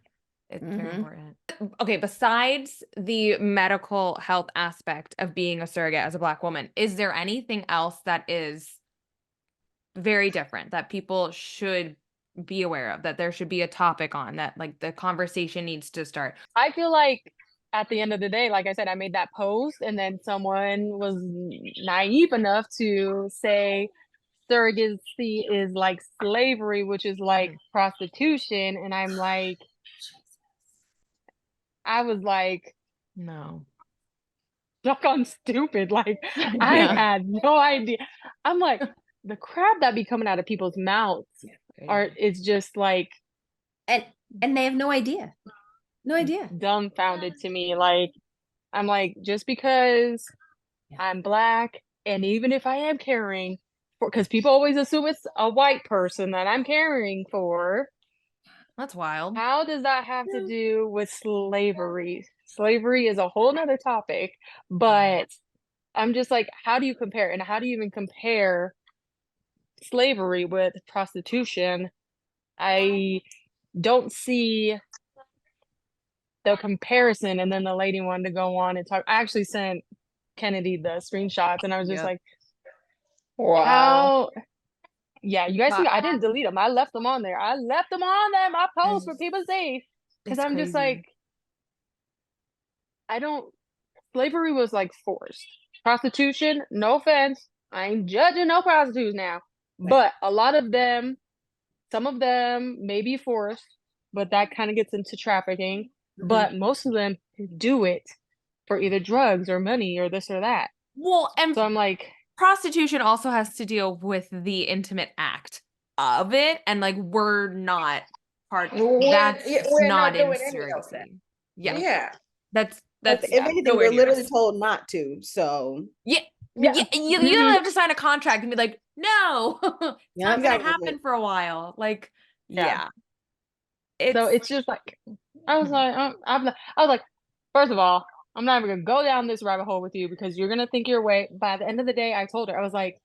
it's very important. Okay, besides the medical health aspect of being a surrogate as a Black woman, is there anything else that is very different that people should be aware of, that there should be a topic on, that like the conversation needs to start? I feel like at the end of the day, like I said, I made that post and then someone was naive enough to say surrogacy is like slavery, which is like prostitution. And I'm like, I was like, No. stuck on stupid. Like, I had no idea. I'm like, the crap that be coming out of people's mouths it's just like, and they have no idea. No idea. Dumbfounded to me. Like, I'm like, just because I'm Black, and even if I am caring for, because people always assume it's a white person that I'm caring for. That's wild. How does that have to do with slavery? Slavery is a whole nother topic, but I'm just like, how do you compare? And how do you even compare slavery with prostitution? I don't see the comparison. And then the lady wanted to go on and talk. I actually sent Kennedy the screenshots, and I was just like, wow. How? Yeah, you guys see, I didn't delete them. I left them on there. My post for people to see. Because I'm just like, slavery was like forced. Prostitution, no offense, I ain't judging no prostitutes now. But a lot of them, some of them may be forced, but that kind of gets into trafficking. But most of them do it for either drugs or money or this or that. Well, and so I'm like, prostitution also has to deal with the intimate act of it, and like we're not part. That's not in surrogacy. That's if anything, we're literally told not to. So you don't have to sign a contract and be like, no, it's not gonna happen for a while. Like, so it's just like, I was like, first of all, I'm not even gonna go down this rabbit hole with you because you're gonna think your way. But at the end of the day, I told her, I was like,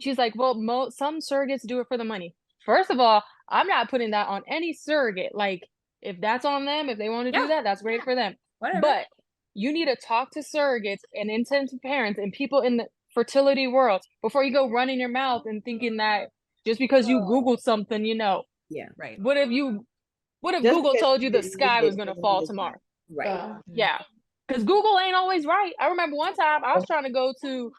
she's like, well, some surrogates do it for the money. First of all, I'm not putting that on any surrogate. Like, if that's on them, if they want to do that, that's great for them. Whatever. But you need to talk to surrogates and intensive parents and people in the fertility world before you go running your mouth and thinking that just because you Googled something, Yeah, right. What if Google told you the sky was going to fall tomorrow? Right. Yeah. Because Google ain't always right. I remember one time I was trying to go to,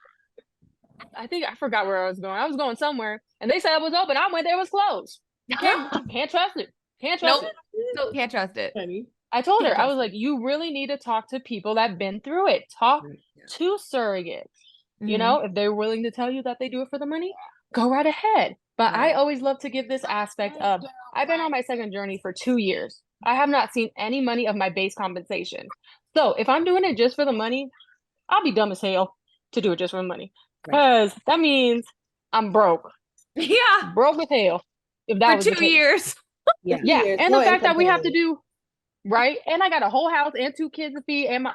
I forgot where I was going. I was going somewhere and they said it was open. I went there, it was closed. Can't trust it. Can't trust it. No, can't trust it. I told her, I was like, you really need to talk to people that have been through it. Talk to surrogates. If they're willing to tell you that they do it for the money, go right ahead. But I always love to give this aspect of, I've been on my second journey for 2 years. I have not seen any money of my base compensation. So if I'm doing it just for the money, I'll be dumb as hell to do it just for the money. Because that means I'm broke. Yeah. Broke as hell. If that for was 2 years. And the fact that we have to do, and I got a whole house and 2 kids to feed, and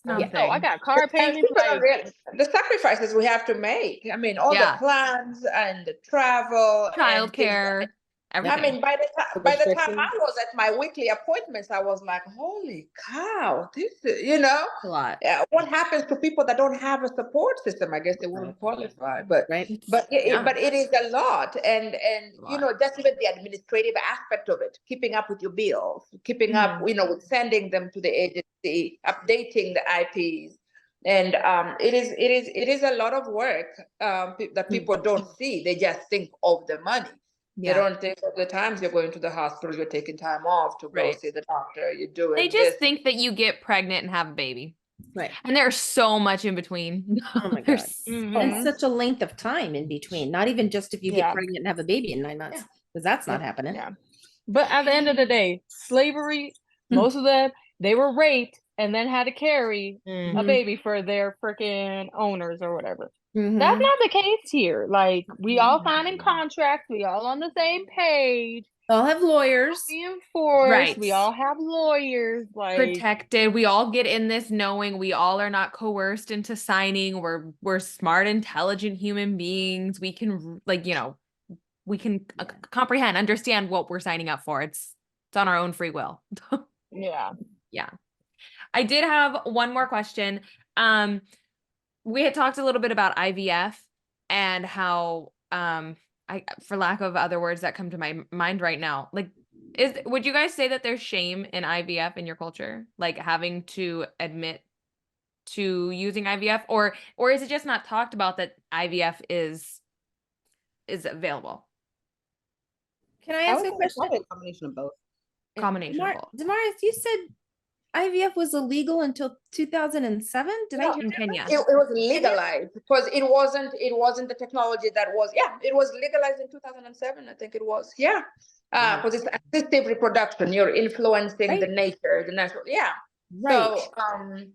nothing. Oh, I got car And payments. people don't realize the sacrifices we have to make. I mean, all the plans and the travel and things. Childcare, I everything. mean, by the time I was at my weekly appointments, I was like, "Holy cow! This, is, A lot. what happens to people that don't have a support system? I guess they wouldn't qualify, but but it is a lot, and just even the administrative aspect of it, keeping up with your bills, keeping up, with sending them to the agency, updating the IPs. And it is a lot of work that people don't see. They just think of the money. They don't think of the times you're going to the hospital, you're taking time off to go see the doctor, you're doing They just think that you get pregnant and have a baby. Right. And there's so much in between. Oh my God. And such a length of time in between. Not even just if you get pregnant and have a baby in 9 months, because that's not happening. Yeah. But at the end of the day, slavery, most of them, they were raped and then had to carry a baby for their freaking owners or whatever. That's not the case here. Like, we all signing contracts, we all on the same page. We all have lawyers. Reinforced. We all have lawyers. Like, protected. We all get in this knowing we all are not coerced into signing. We're smart, intelligent human beings. We can we can comprehend, understand what we're signing up for. It's on our own free will. Yeah. I did have one more question. We had talked a little bit about IVF and how, for lack of other words that come to my mind right now, like, would you guys say that there's shame in IVF in your culture? Like having to admit to using IVF, or is it just not talked about that IVF is available? Can I ask a question? Probably a combination of both. Combination of both. Damaris, you said IVF was illegal until 2007. Did I hear in Kenya? It was legalized because it wasn't the technology that was. It was legalized in 2007. I think it was. Because it's assistive reproduction. You're influencing the nature, the natural. Right. So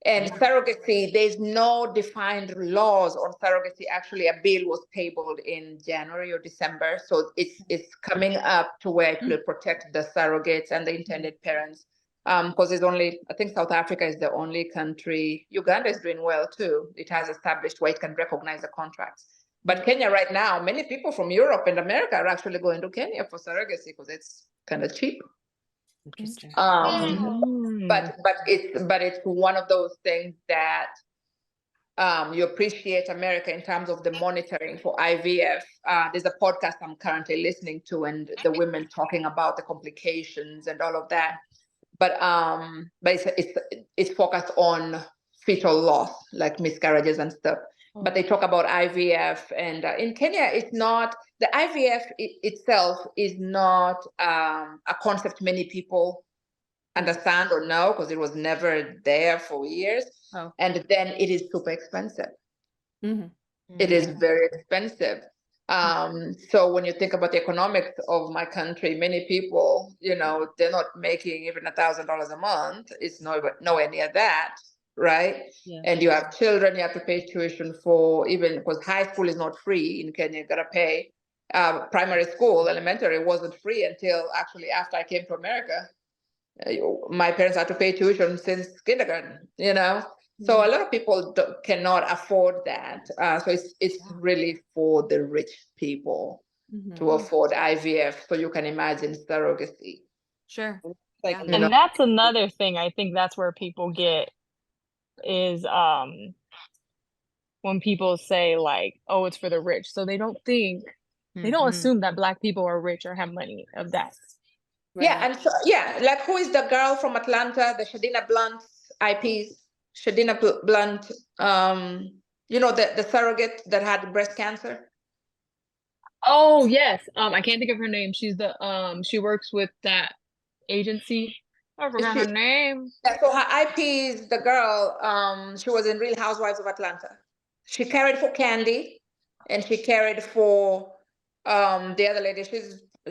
and surrogacy, there's no defined laws on surrogacy. Actually, a bill was tabled in January or December, so it's coming up to where it will protect the surrogates and the intended parents. Because there's only, I think South Africa is the only country. Uganda is doing well too. It has established where it can recognize the contracts. But Kenya right now, many people from Europe and America are actually going to Kenya for surrogacy because it's kind of cheap. Interesting. But it's one of those things that you appreciate America in terms of the monitoring for IVF. There's a podcast I'm currently listening to, and the women talking about the complications and all of that. But it's focused on fetal loss, like miscarriages and stuff. But they talk about IVF, and in Kenya, it's not, the IVF itself is not a concept many people understand or know, because it was never there for years. And then it is super expensive. It is very expensive. So when you think about the economics of my country, many people, they're not making even $1,000 a month. It's nowhere near that, right? And you have children, you have to pay tuition for, even because high school is not free in Kenya. You gotta pay. Primary school, elementary wasn't free until actually after I came to America. My parents had to pay tuition since kindergarten, So a lot of people cannot afford that. So it's really for the rich people to afford IVF. So you can imagine surrogacy. Sure. And that's another thing. I think that's where people get is when people say like, oh, it's for the rich. So they don't think, they don't assume that Black people are rich or have money of that. Right. And so, like who is the girl from Atlanta, the Shadina Blunt IPs? Shadina Blunt, the surrogate that had breast cancer. Oh yes, I can't think of her name. She's she works with that agency. I forgot her name. Yeah, so her IPs, the girl, she was in Real Housewives of Atlanta. She carried for Candy, and she carried for the other lady.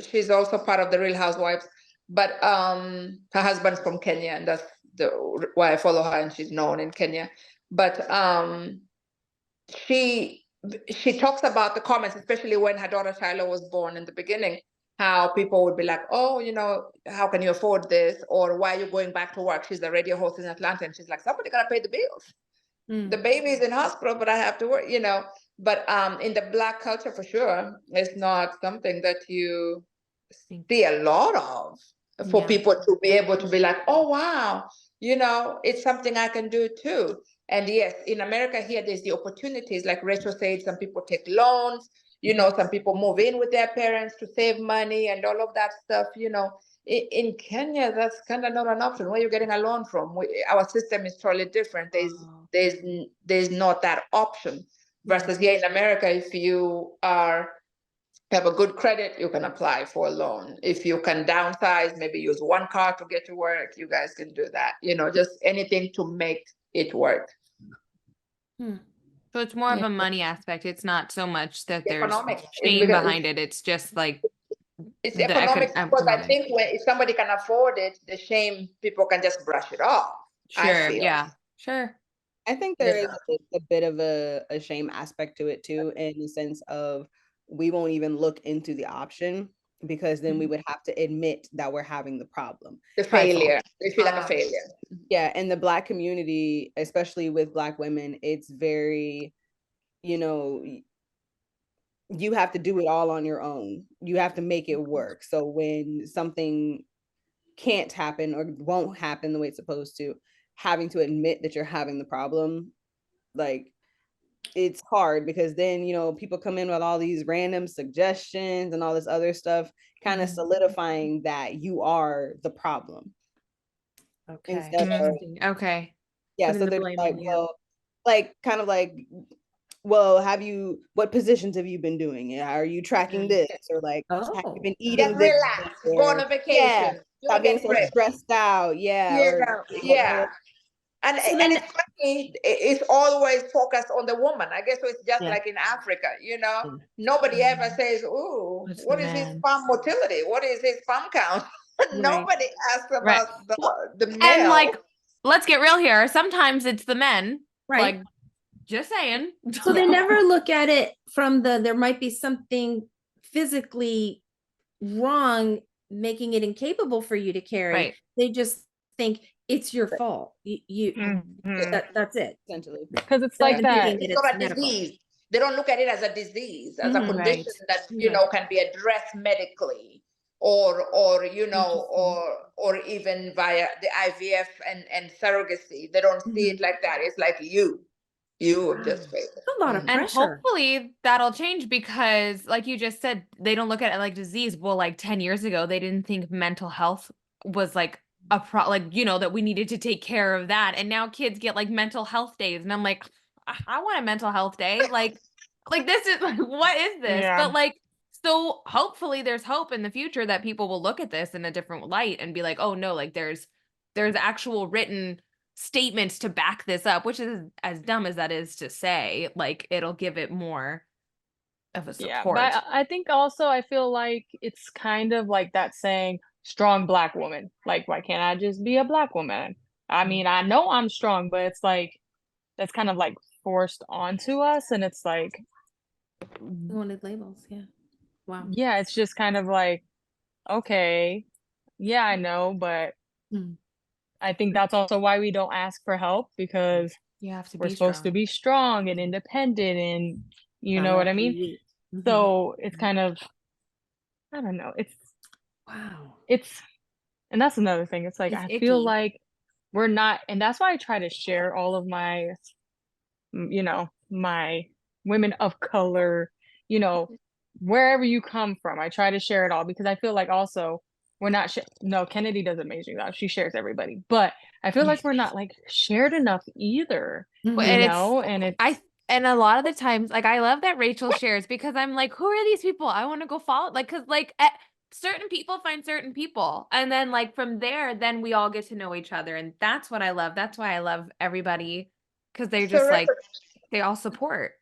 She's also part of the Real Housewives, but her husband's from Kenya, and that's why I follow her, and she's known in Kenya. But she talks about the comments, especially when her daughter Tyler was born in the beginning. how people would be like, oh, you know, how can you afford this? Or why are you going back to work? She's a radio host in Atlanta, and she's like, somebody gotta pay the bills. The baby's in hospital, but I have to work, you know. But in the Black culture, for sure, it's not something that you see a lot of, for people to be able to be like, oh, wow, you know, it's something I can do too. And yes, in America here, there's the opportunities, like Rachel said, some people take loans, you know, some people move in with their parents to save money and all of that stuff, you know. In Kenya, that's kind of not an option. Where are you getting a loan from? Our system is totally different. There's not that option. Versus here in America, if you have a good credit, you can apply for a loan. If you can downsize, maybe use one car to get to work, you guys can do that. You know, just anything to make it work. So it's more of a money aspect. It's not so much that there's Economics. shame behind it. It's just like it's economics, because I think if somebody can afford it, the shame, people can just brush it off. Sure. Yeah. Sure. I think there is a bit of a shame aspect to it too, in the sense of we won't even look into the option, because then we would have to admit that we're having the problem. The failure. They feel like a failure. Yeah, in the Black community, especially with Black women, it's very, you know, you have to do it all on your own. You have to make it work. So when something can't happen or won't happen the way it's supposed to, having to admit that you're having the problem, like, it's hard, because then, you know, people come in with all these random suggestions and all this other stuff, kind of solidifying that you are the problem. Okay. Instead of, yeah, so they're like, well, like, kind of like, well, what positions have you been doing? Are you tracking this? Or like, have you been eating this? Relax, go on a vacation. Stop being so stressed out. And it's funny, it's always focused on the woman. I guess it's just like in Africa, you know, nobody ever says, "Ooh, what is his sperm motility? What is his sperm count?" Nobody asks about the male. And like, let's get real here. Sometimes it's the men, right? Like, just saying. So they never look at it from there might be something physically wrong, making it incapable for you to carry. Right. They just think it's your fault. That's it. Essentially. Because it's like that. It's not a disease. They don't look at it as a disease, as a condition that, you know, can be addressed medically, or you know, or even via the IVF and surrogacy. They don't see it like that. It's like you just failed. A lot of pressure. And hopefully that'll change, because like you just said, they don't look at it like disease. Well, like 10 years ago, they didn't think mental health was like like, you know, that we needed to take care of that. And now kids get like mental health days. And I'm like, I want a mental health day. Like this is like, what is this? But like, so hopefully there's hope in the future that people will look at this in a different light and be like, oh no, like there's actual written statements to back this up, which is as dumb as that is to say. Like, it'll give it more of a support. Yeah, but I think also, I feel like it's kind of like that saying, strong Black woman. Like, why can't I just be a Black woman? I mean, I know I'm strong, but it's like, that's kind of like forced onto us. And it's like, wanted labels. Yeah. Wow. Yeah, it's just kind of like, okay, yeah, I know, but I think that's also why we don't ask for help, because we're supposed to be strong and independent, and you know what I mean? So it's kind of, I don't know, and that's another thing. It's like, I feel like we're not, and that's why I try to share all of my, you know, my women of color, you know, wherever you come from, I try to share it all, because I feel like also we're not, no, Kennedy does an amazing job. She shares everybody, but I feel like we're not like shared enough either, you know? And a lot of the times, like, I love that Rachel shares, because I'm like, who are these people? I want to go follow, like, cause like certain people find certain people. And then like from there, then we all get to know each other. And that's what I love. That's why I love everybody. Cause they're just like, they all support.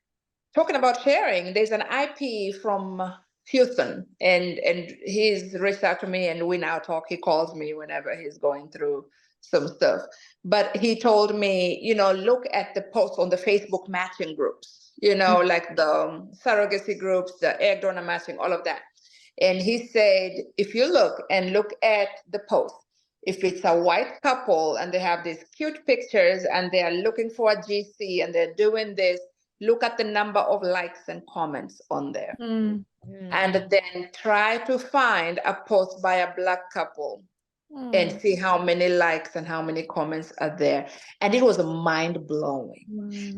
Talking about sharing, there's an IP from Houston, and he's reached out to me, and we now talk. He calls me whenever he's going through some stuff. But he told me, you know, look at the posts on the Facebook matching groups, you know, like the surrogacy groups, the egg donor matching, all of that. And he said, if you look at the post, if it's a white couple and they have these cute pictures and they are looking for a GC and they're doing this, look at the number of likes and comments on there. Mm. And then try to find a post by a Black couple and see how many likes and how many comments are there. And it was mind blowing.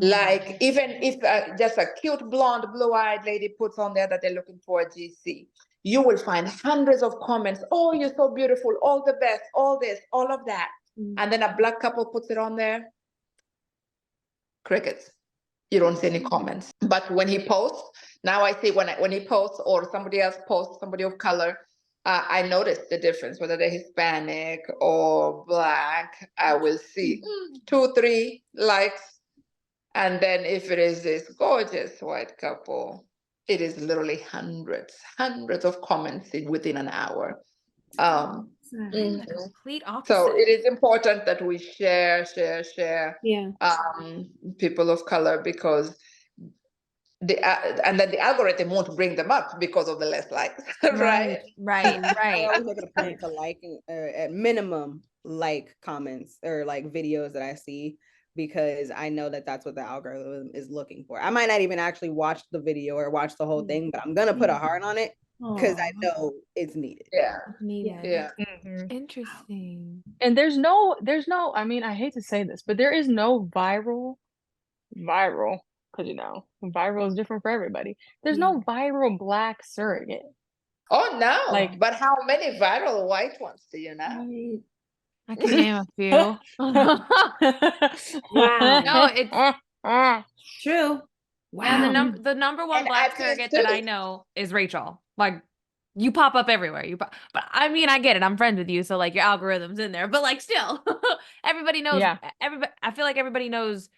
Like, even if just a cute blonde, blue-eyed lady puts on there that they're looking for a GC, you will find hundreds of comments. Oh, you're so beautiful. All the best. All this, all of that. And then a Black couple puts it on there. Crickets. You don't see any comments. But when he posts, now I see when he posts or somebody else posts, somebody of color, I notice the difference, whether they're Hispanic or Black. I will see 2, 3 likes. And then if it is this gorgeous white couple, it is literally hundreds of comments within an hour. The complete opposite. So it is important that we share. Yeah. People of color, because and then the algorithm won't bring them up because of the less likes, right? I always make it a point to like, at minimum, like comments or like videos that I see, because I know that that's what the algorithm is looking for. I might not even actually watch the video or watch the whole thing, but I'm gonna put a heart on it because I know it's needed. Yeah. Interesting. And there's no, I mean, I hate to say this, but there is no viral, because viral is different for everybody. There's no viral Black surrogate. Oh no, but how many viral white ones do you know? I can name a few. Wow. No, it's True. Wow. Yeah, the number one And Black IPs surrogate too. that I know is Rachel. Like, you pop up everywhere. But I mean, I get it. I'm friends with you, so like your algorithm's in there. But like, still, everybody knows. Yeah. Everybody. I feel like everybody knows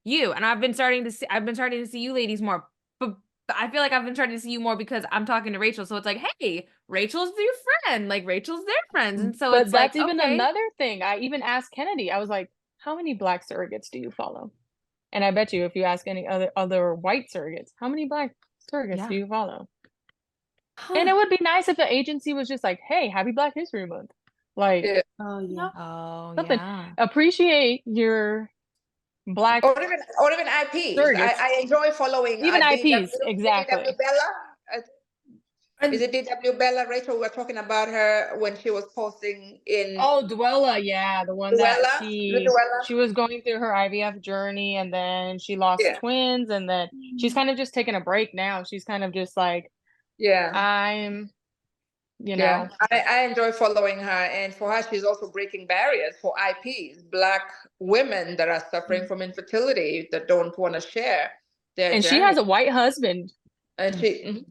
you, and I've been starting to see you ladies more. But I feel like I've been starting to see you more because I'm talking to Rachel. So it's like, hey, Rachel's your friend. Like, Rachel's their friends, and so But it's that's like, even okay. another thing. I even asked Kennedy. I was like, how many Black surrogates do you follow? And I bet you if you ask any other white surrogates, how many Black surrogates do you follow? And it would be nice if the agency was just like, hey, happy Black History Month. Like, something. Appreciate your Black or even IPs. surrogates. I enjoy following Even IPs, DW, exactly. DW Bella. Is it DW Bella? Rachel, we were talking about her when she was posting in. Oh, Dwella, yeah, the one that she was going through her IVF journey, and then she lost twins, and then she's kind of just taking a break now. She's kind of just like, I'm, I enjoy following her, and for her, she's also breaking barriers for IPs, Black women that are suffering from infertility that don't want to share their and journey. she has a white husband, and she,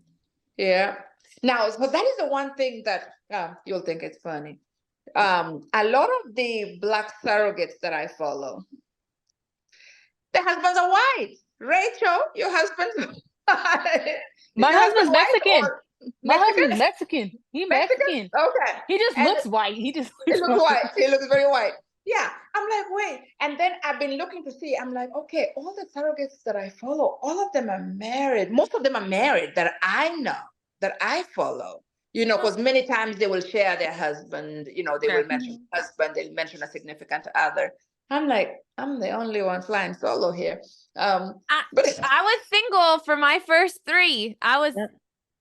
Now, so that is the one thing that you'll think it's funny. A lot of the Black surrogates that I follow, their husbands are white. Rachel, your husband. My husband's Mexican. My husband's Mexican. He's Mexican. Okay. He just looks white. He looks white. He looks very white. Yeah. I'm like, wait. And then I've been looking to see, I'm like, okay, all the surrogates that I follow, all of them are married. Most of them are married that I know, that I follow. Because many times they will share their husband, they will mention husband, they'll mention a significant other. I'm like, I'm the only one flying solo here. But I was single for my first 3. I was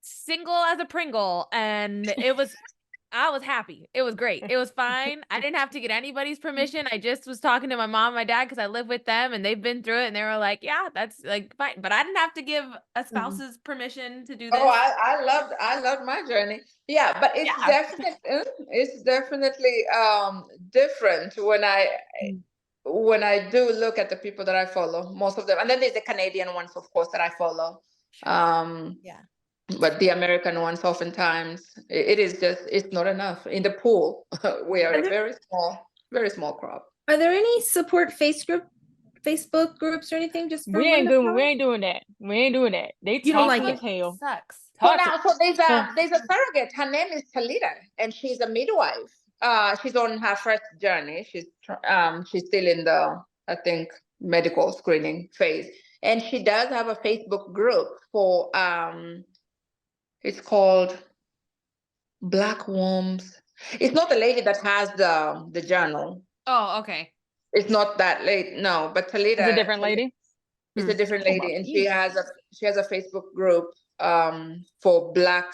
single as a Pringle, and I was happy. It was great. It was fine. I didn't have to get anybody's permission. I just was talking to my mom and my dad because I live with them, and they've been through it, and they were like, yeah, that's like fine. But I didn't have to give a spouse's permission to do this. Oh, I loved my journey. Yeah, but it's definitely different when I do look at the people that I follow, most of them, and then there's the Canadian ones, of course, that I follow. But the American ones, oftentimes, it's not enough. In the pool, we are a very small crop. Are there any support Facebook groups or anything? Just for we ain't doing that. We ain't doing that. They talk as hell. Sucks. So there's a surrogate. Her name is Talita, and she's a midwife. She's on her first journey. She's still in the, I think, medical screening phase, and she does have a Facebook group for it's called Black wombs. It's not the lady that has the journal. Oh, okay. It's not that late, no. But Talita, It's a different lady. it's a different lady, and she has a Facebook group for Black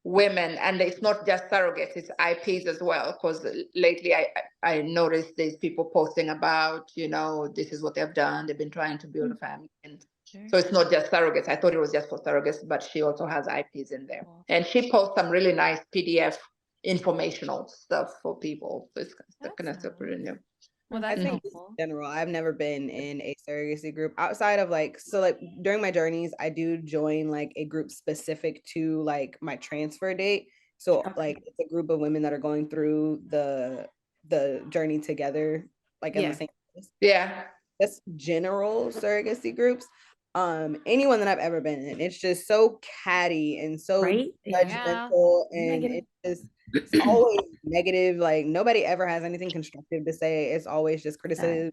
women, and it's not just surrogates, it's IPs as well. Because lately, I noticed there's people posting about, this is what they've done. They've been trying to build a family, and so it's not just surrogates. I thought it was just for surrogates, but she also has IPs in there, and she posts some really nice PDF informational stuff for people. So it's kind of super new. Well, I that's think helpful. in general, I've never been in a surrogacy group outside of during my journeys, I do join like a group specific to like my transfer date. So like it's a group of women that are going through the journey together, like in the same place. Yeah. That's general surrogacy groups. Anyone that I've ever been in, it's just so catty and so judgmental, and it's always negative. Like nobody ever has anything constructive to say. It's always just criticism.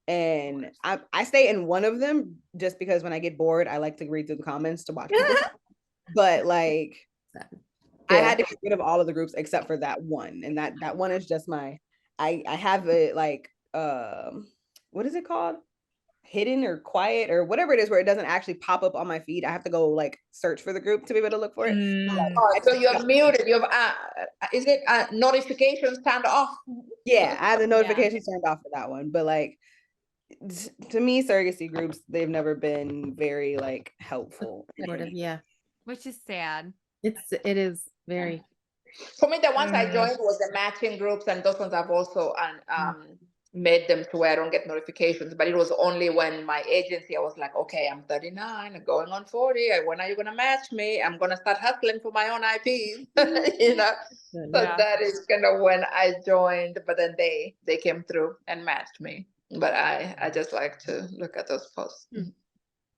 And I stay in one of them just because when I get bored, I like to read through the comments to watch people. But like, I had to get rid of all of the groups except for that one, and that one is just my. I have it like what is it called? Hidden or quiet or whatever it is, where it doesn't actually pop up on my feed. I have to go like search for the group to be able to look for it. So you're muted. You have is it notifications turned off? Yeah, I have the notifications turned off for that one. But like to me, surrogacy groups, they've never been very like helpful. Which is sad. It is very. For me, the ones I joined was the matching groups, and those ones I've also made them to where I don't get notifications. But it was only when my agency, I was like, okay, I'm 39, I'm going on 40. When are you gonna match me? I'm gonna start hustling for my own IPs, So that is kind of when I joined. But then they came through and matched me. But I just like to look at those posts.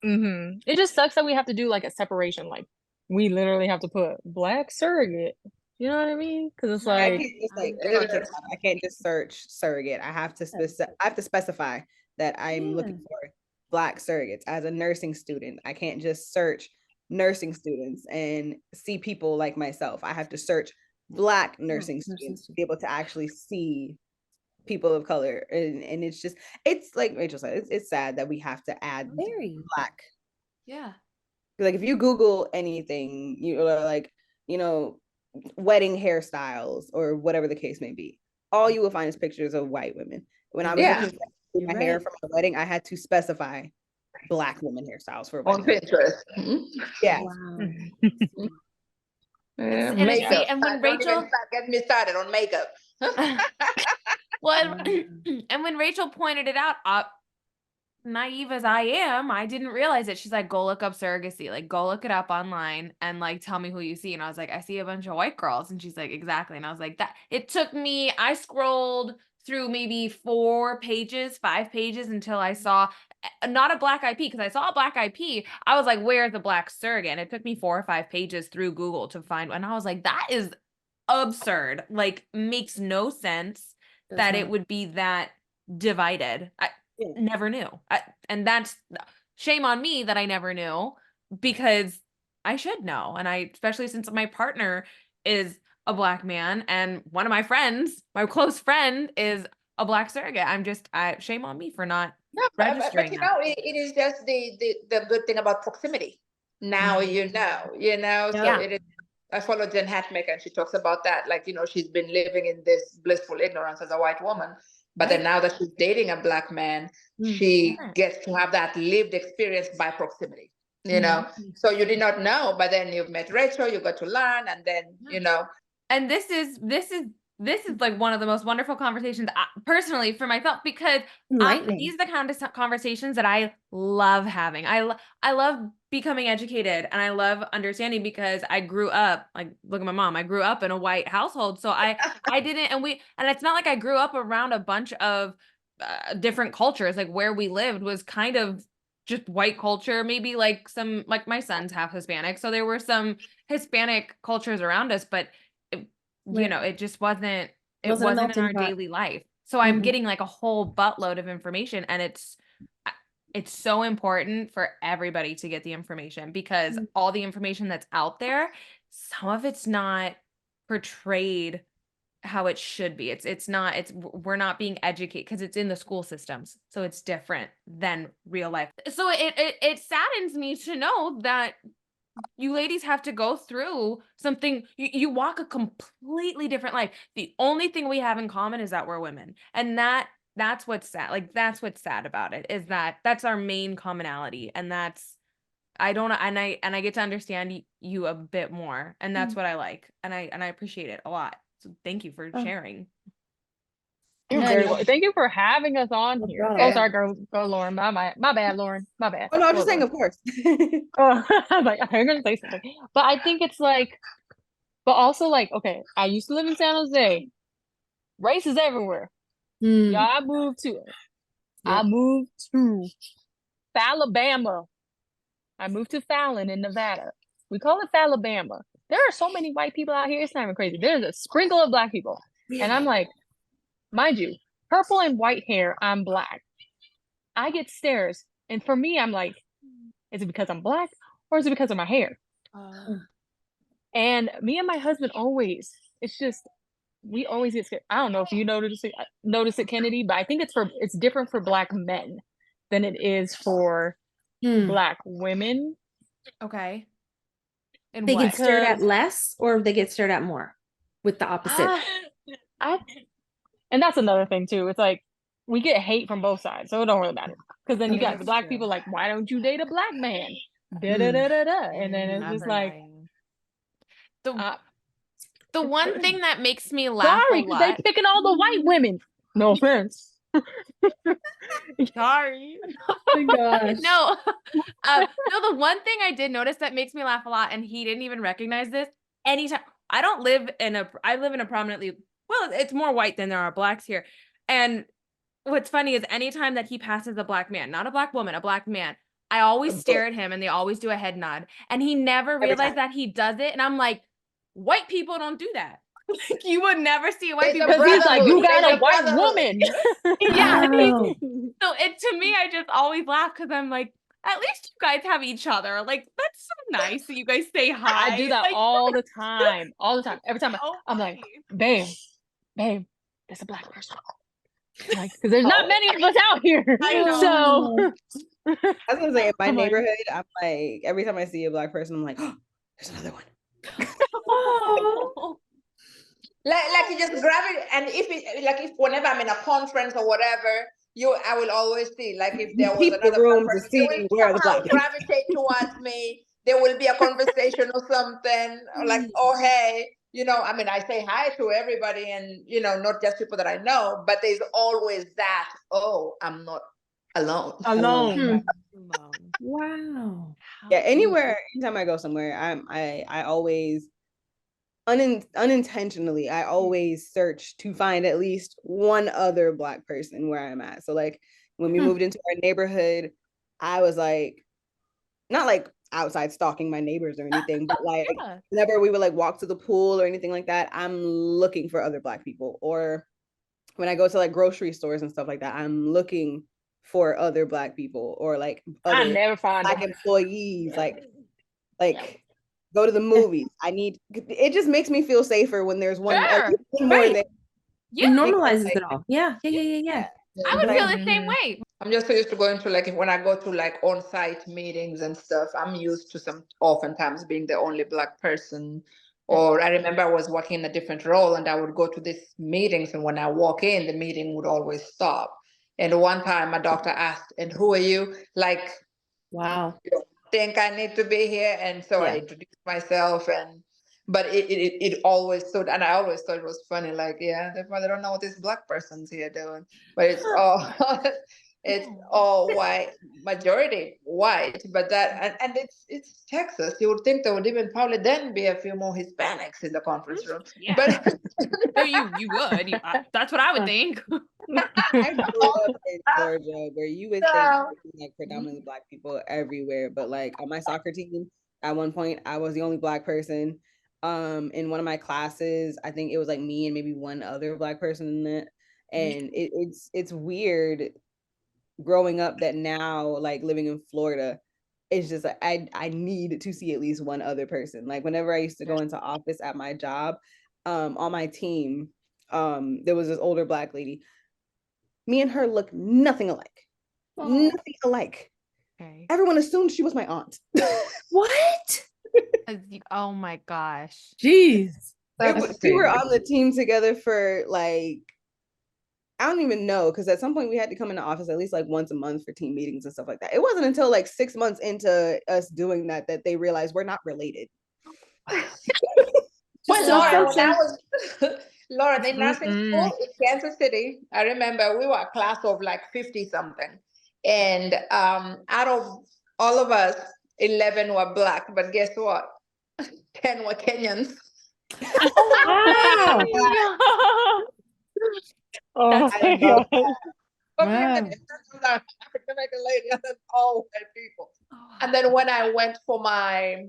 It just sucks that we have to do like a separation. Like we literally have to put Black surrogate. You know what I mean? Because it's like I can't just search surrogate. I have to specify that I'm looking for Black surrogates. As a nursing student, I can't just search nursing students and see people like myself. I have to search Black nursing students to be able to actually see people of color. And it's like Rachel said, it's sad that we have to add Black. Yeah. Like if you Google anything, you're like, wedding hairstyles or whatever the case may be, all you will find is pictures of white women. When I was looking for my hair for my wedding, I had to specify Black women hairstyles for on Pinterest. Yeah. Makeup. And when Rachel get me started on makeup. Well, and when Rachel pointed it out, naive as I am, I didn't realize it. She's like, go look up surrogacy, like go look it up online and like tell me who you see. And I was like, I see a bunch of white girls. And she's like, exactly. And I was like, it took me, I scrolled through maybe 5 pages until I saw not a Black IP, because I saw a Black IP. I was like, where's the Black surrogate? And it took me 4 or 5 pages through Google to find, and I was like, that is absurd. Like makes no sense that it would be that divided. I never knew. And that's shame on me that I never knew, because I should know. And especially since my partner is a Black man and one of my friends, my close friend, is a Black surrogate. Shame on me for not registering. But it is just the good thing about proximity. Now so it is. I follow Jen Hatmaker, and she talks about that. Like, she's been living in this blissful ignorance as a white woman. But then now that she's dating a Black man, she gets to have that lived experience by proximity, So you did not know, but then you've met Rachel, you got to learn, and then, And this is like one of the most wonderful conversations personally for myself, because these are the kind of conversations that I love having. I love becoming educated, and I love understanding, because I grew up, like, look at my mom, I grew up in a white household. So I didn't, and it's not like I grew up around a bunch of different cultures. Like where we lived was kind of just white culture, maybe like some, like my son's half Hispanic. So there were some Hispanic cultures around us, but it just wasn't in our daily life. So I'm getting like a whole buttload of information, and it's so important for everybody to get the information, because all the information that's out there some of it's not portrayed how it should be. It's not, we're not being educated because it's in the school systems. So it's different than real life. So it saddens me to know that you ladies have to go through something. You walk a completely different life. The only thing we have in common is that we're women. And that's what's sad. Like, that's what's sad about it, is that that's our main commonality. And that's, I don't, and I get to understand you a bit more. And that's what I like. And I appreciate it a lot. So thank you for sharing. You're very well. Thank you for having us on here. problem. Oh, sorry, go Lauren. My bad, Lauren. My bad. Oh no, I'm just Go, saying, of course. Oh, I was like, I'm gonna say something. But I think it's like, but also like, okay, I used to live in San Jose. Race is everywhere. Yeah, I moved to Alabama. I moved to Fallon in Nevada. We call it Alabama. There are so many white people out here. It's not even crazy. There's a sprinkle of black people. And I'm like, mind you, purple and white hair, I'm black. I get stares. And for me, I'm like, is it because I'm black or is it because of my hair? And me and my husband always, it's just, we always get scared. I don't know if you notice it, Kennedy, but I think it's different for black men than it is for black women. Okay. And they get stared at less, or they get stared at more with the opposite. And that's another thing too. It's like we get hate from both sides, so it don't really matter. Because then you got the black people like, why don't you date a black man? Da da da da da. And then it's just like the one thing that makes me laugh a lot. They picking all the white women. No offense. Sorry. Oh my gosh. No, the one thing I did notice that makes me laugh a lot, and he didn't even recognize this. Anytime I live in a prominently, well, it's more white than there are blacks here. And what's funny is anytime that he passes a black man, not a black woman, a black man, I always stare at him and they always do a head nod. And he never realized that he does it. And I'm like, white people don't do that. Like, you would never see a white people. Because he's like, you got a white woman. Yeah. So to me, I just always laugh because I'm like, at least you guys have each other. Like, that's so nice that you guys say hi. I do that all the time. All the time. Every time I'm like, babe, it's a black person. Like, because there's not many of us out here. I know. So I was gonna say, in my neighborhood, I'm like, every time I see a black person, I'm like, oh, there's another one. Like you just grab it, and if whenever I'm in a conference or whatever, I will always see, like, if there was another room person, to see where the black gravitate towards me. There will be a conversation or something, like, oh hey, I mean, I say hi to everybody, and not just people that I know, but there's always that, oh, I'm not alone. Wow. Yeah, anytime I go somewhere, I always unintentionally, I always search to find at least one other black person where I'm at. So like when we moved into our neighborhood, I was like, not like outside stalking my neighbors or anything, but like whenever we would like walk to the pool or anything like that, I'm looking for other black people. Or when I go to like grocery stores and stuff like that, I'm looking for other black people, or like other I never find black employees, like go to the movies. It just makes me feel safer when there's one more there. It normalizes it all. Yeah. I would feel the same way. I'm just so used to going to, like, when I go to like on-site meetings and stuff, I'm used to oftentimes being the only black person. Or I remember I was working in a different role and I would go to these meetings, and when I walk in, the meeting would always stop. And one time my doctor asked, and who are you? Like, wow. You don't think I need to be here? And so I introduced myself, but it always stood, and I always thought it was funny, like, yeah, they probably don't know what this black person's here doing. But it's all it's all white, majority white, but that and it's Texas. You would think there would even probably then be a few more Hispanics in the conference room. Yeah. But you would. That's what I would think. I grew up in Georgia, where you would think like predominantly black people everywhere, but like on my soccer team, at one point I was the only black person. In one of my classes, I think it was like me and maybe one other black person in it, and it's weird growing up that now, like living in Florida, it's just like, I need to see at least one other person. Like whenever I used to go into office at my job, on my team, there was this older Black lady. Me and her look nothing alike. Nothing alike. Okay. Everyone assumed she was my aunt. What? Oh my gosh. Jeez. We were on the team together for like, I don't even know, because at some point we had to come into office at least like once a month for team meetings and stuff like that. It wasn't until like 6 months into us doing that they realized we're not related. Well, Laura, when I was Laura, in nursing school in Kansas City, I remember we were a class of like 50 something, and out of all of us, 11 were Black, but guess what? 10 were Kenyans. Wow. Oh I my love God. African American lady, and then all white people. And then when I went for my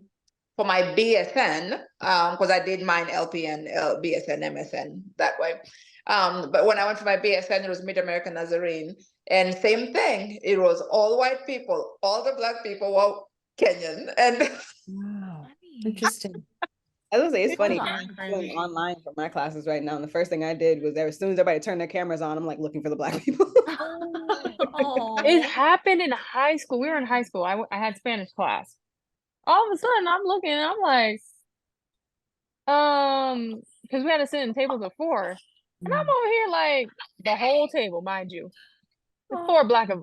BSN, because I did mine LPN, BSN, MSN that way. But when I went for my BSN, it was Mid-American Nazarene, and same thing. It was all white people. All the Black people were Kenyan, and Wow. Interesting. I was gonna say, it's funny. That's I'm doing online for my classes right now, and the first thing I did was, as soon as everybody turned their cameras on, I'm like looking for the Black people. It happened in high school. We were in high school. I had Spanish class. All of a sudden, I'm looking, and I'm like, because we had to sit in tables of 4, and I'm over here like the whole table, mind you.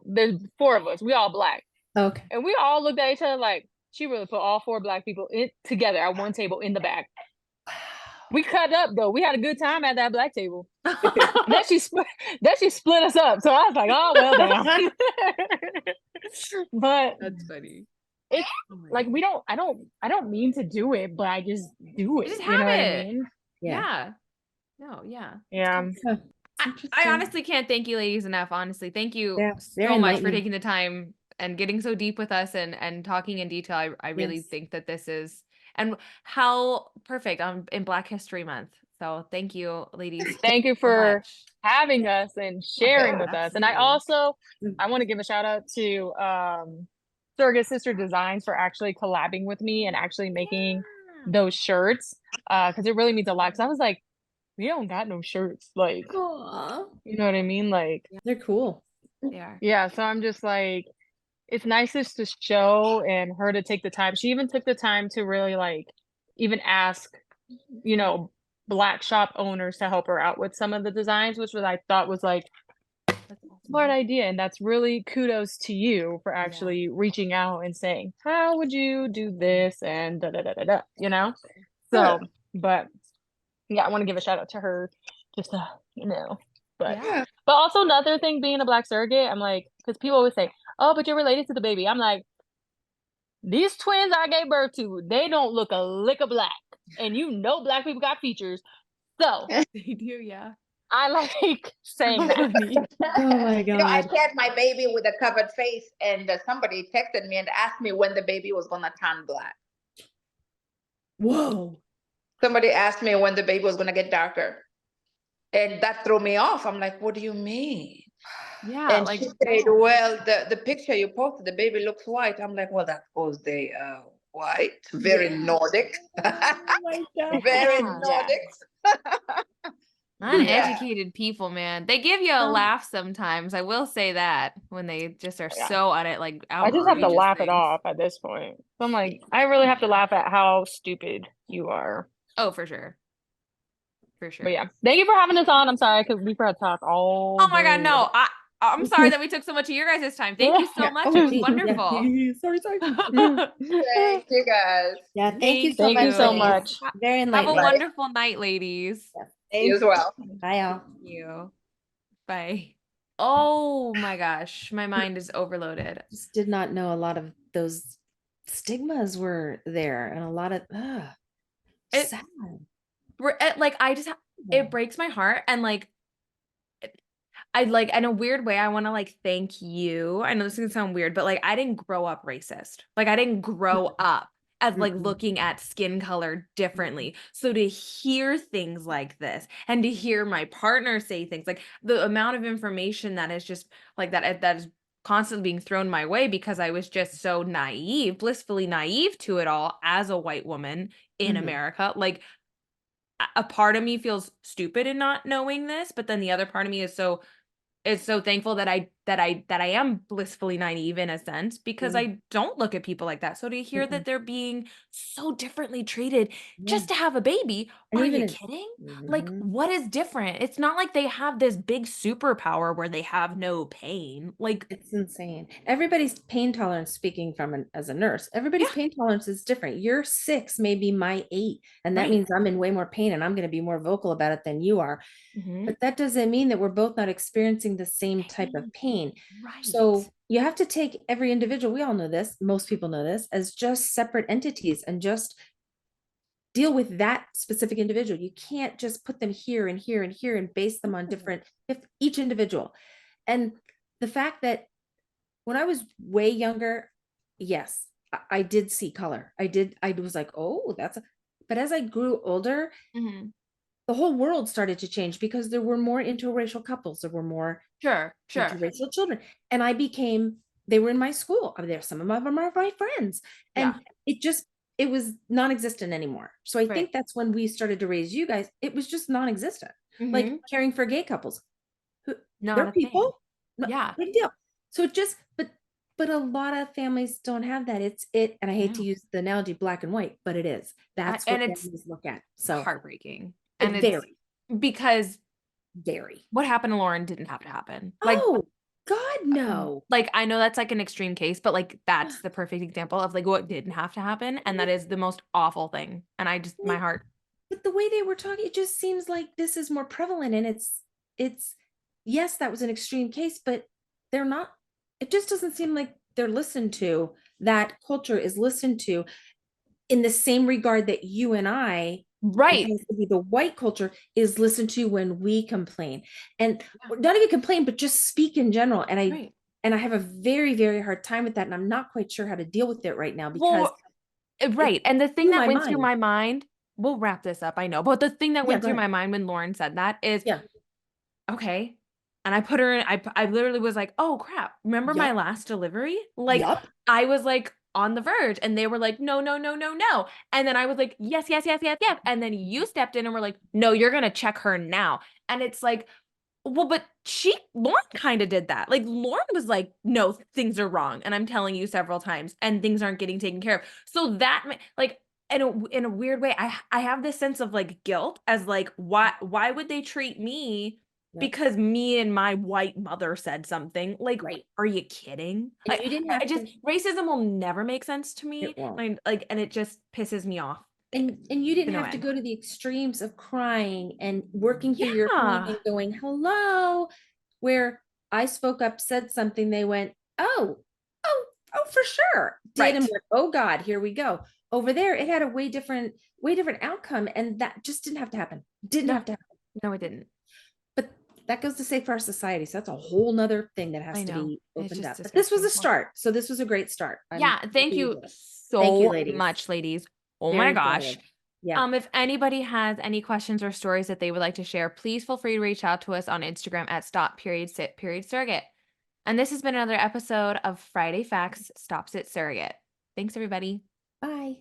There's 4 of us. We all Black. Okay. And we all looked at each other like, she really put all 4 Black people together at one table in the back. We cut up though. We had a good time at that Black table. then she split us up. So I was like, oh well, damn. But That's funny. It's like I don't mean to do it, but I just do it. You just You know have what I it. mean? Yeah. No, yeah. Yeah. I honestly can't thank you ladies enough. Honestly, thank you very so much for enlightening. taking the time and getting so deep with us and talking in detail. I really think that this is, and how perfect in Black History Month. So thank you, ladies. Thank you so for much. having us and sharing with us. And I also I want to give a shout out to Surrogate Sister Designs for actually collabing with me and actually making those shirts, because it really means a lot. Because I was like, we don't got no shirts, like, you know what I mean? Like, they're cool. Yeah, so I'm just like, it's nice just to show and her to take the time. She even took the time to really like even ask, you know, Black shop owners to help her out with some of the designs, which I thought was like a smart idea. And that's really kudos to you for actually reaching out and saying, how would you do this? And da da da da da, you know? So, but yeah, I want to give a shout out to her just to, but also another thing, being a Black surrogate, I'm like, because people always say, oh, but you're related to the baby. I'm like, these twins I gave birth to, they don't look a lick of Black. And Black people got features. So they do, yeah. I like saying that. Oh my God. I had my baby with a covered face, and somebody texted me and asked me when the baby was gonna turn Black. Whoa. Somebody asked me when the baby was gonna get darker, and that threw me off. I'm like, what do you mean? Yeah, and she said, well, the picture you posted, the baby looks white. I'm like, well, that's because they white, very Nordic. Oh my God. Very Nordic. Uneducated people, man. They give you a laugh sometimes. I will say that, when they just are so on it, like I just have to outrageous laugh it things. off at this point. So I'm like, I really have to laugh at how stupid you are. Oh, for sure. For sure. But yeah, thank you for having us on. I'm sorry, because we forgot to talk all Oh my God, day. no. I'm sorry that we took so much of your guys' time. Thank you so much. It was wonderful. Sorry. Thank you, guys. Yeah, thank you so Thank much. you so ladies. much. Very Have a enlightening. wonderful night, ladies. You as well. Bye, all. Thank you. Bye. Oh my gosh, my mind is overloaded. Just did not know a lot of those stigmas were there, and a lot of sad. It breaks my heart, and like, I like, in a weird way, I want to like thank you. I know this is gonna sound weird, but like, I didn't grow up racist. Like, I didn't grow up as like looking at skin color differently. So to hear things like this, and to hear my partner say things, like the amount of information that is just like that is constantly being thrown my way because I was just so naive, blissfully naive to it all as a white woman in America. Like, a part of me feels stupid in not knowing this, but then the other part of me is so thankful that I am blissfully naive in a sense, because I don't look at people like that. So to hear that they're being so differently treated just to have a baby, And are even you if- kidding? Like, what is different? It's not like they have this big superpower where they have no pain. Like, It's insane. Everybody's pain tolerance, speaking from as a nurse, everybody's pain tolerance is different. Your 6 may be my 8, and that means I'm in way more pain and I'm going to be more vocal about it than you are. But that doesn't mean that we're both not experiencing the same type of pain. So you have to take every individual, we all know this, most people know this, as just separate entities and just deal with that specific individual. You can't just put them here and here and here and base them on different, if each individual. And the fact that when I was way younger, yes, I did see color. I was like, oh, but as I grew older, the whole world started to change because there were more interracial couples. There were more interracial children. And they were in my school. I mean, there, some of them are my friends. And it was non-existent anymore. So I think that's when we started to raise you guys. It was just non-existent. Like caring for gay couples. They're people. Big deal. So it just, but a lot of families don't have that. And I hate to use the analogy black and white, but it is. That's what families look at. So heartbreaking. And it's very, because very. what happened to Lauren didn't have to happen. Like, oh God, no. Like, I know that's like an extreme case, but like that's the perfect example of like what didn't have to happen. And that is the most awful thing. And I just, my heart. But the way they were talking, it just seems like this is more prevalent. And it's yes, that was an extreme case, but they're not, it just doesn't seem like they're listened to. That culture is listened to in the same regard that you and I, the white culture is listened to when we complain, and not even complain, but just speak in general. And I have a very, very hard time with that. And I'm not quite sure how to deal with it right now because and the thing that went through my mind, we'll wrap this up, I know, but the thing that went through my mind when Lauren said that is, okay. And I put her in, I literally was like, oh crap, remember my last delivery? Like, I was like on the verge and they were like, no, no, no, no, no. And then I was like, yes, yes, yes, yes, yes. And then you stepped in and were like, no, you're going to check her now. And it's like, well, but Lauren kind of did that. Like, Lauren was like, no, things are wrong. And I'm telling you several times and things aren't getting taken care of. So that, like, in a weird way, I have this sense of like guilt as like, why would they treat me because me and my white mother said something? Like, are you kidding? And you didn't have racism will never make sense to me. And it just pisses me off. And you didn't have to go to the extremes of crying and working through your pain and going, hello, where I spoke up, said something, they went, oh, for sure. And went, oh God, here we go. Over there, it had a way different outcome. And that just didn't have to happen. Didn't have to happen. No, it didn't. But that goes to say for our society. So that's a whole nother thing that has to be opened up. But this was a start. So this was a great start. Thank you so much, ladies. Oh my gosh. Yeah. If anybody has any questions or stories that they would like to share, please feel free to reach out to us on Instagram at Stop.Sit.Surrogate. And this has been another episode of Friday Facts Stop.Sit.Surrogate. Thanks, everybody. Bye.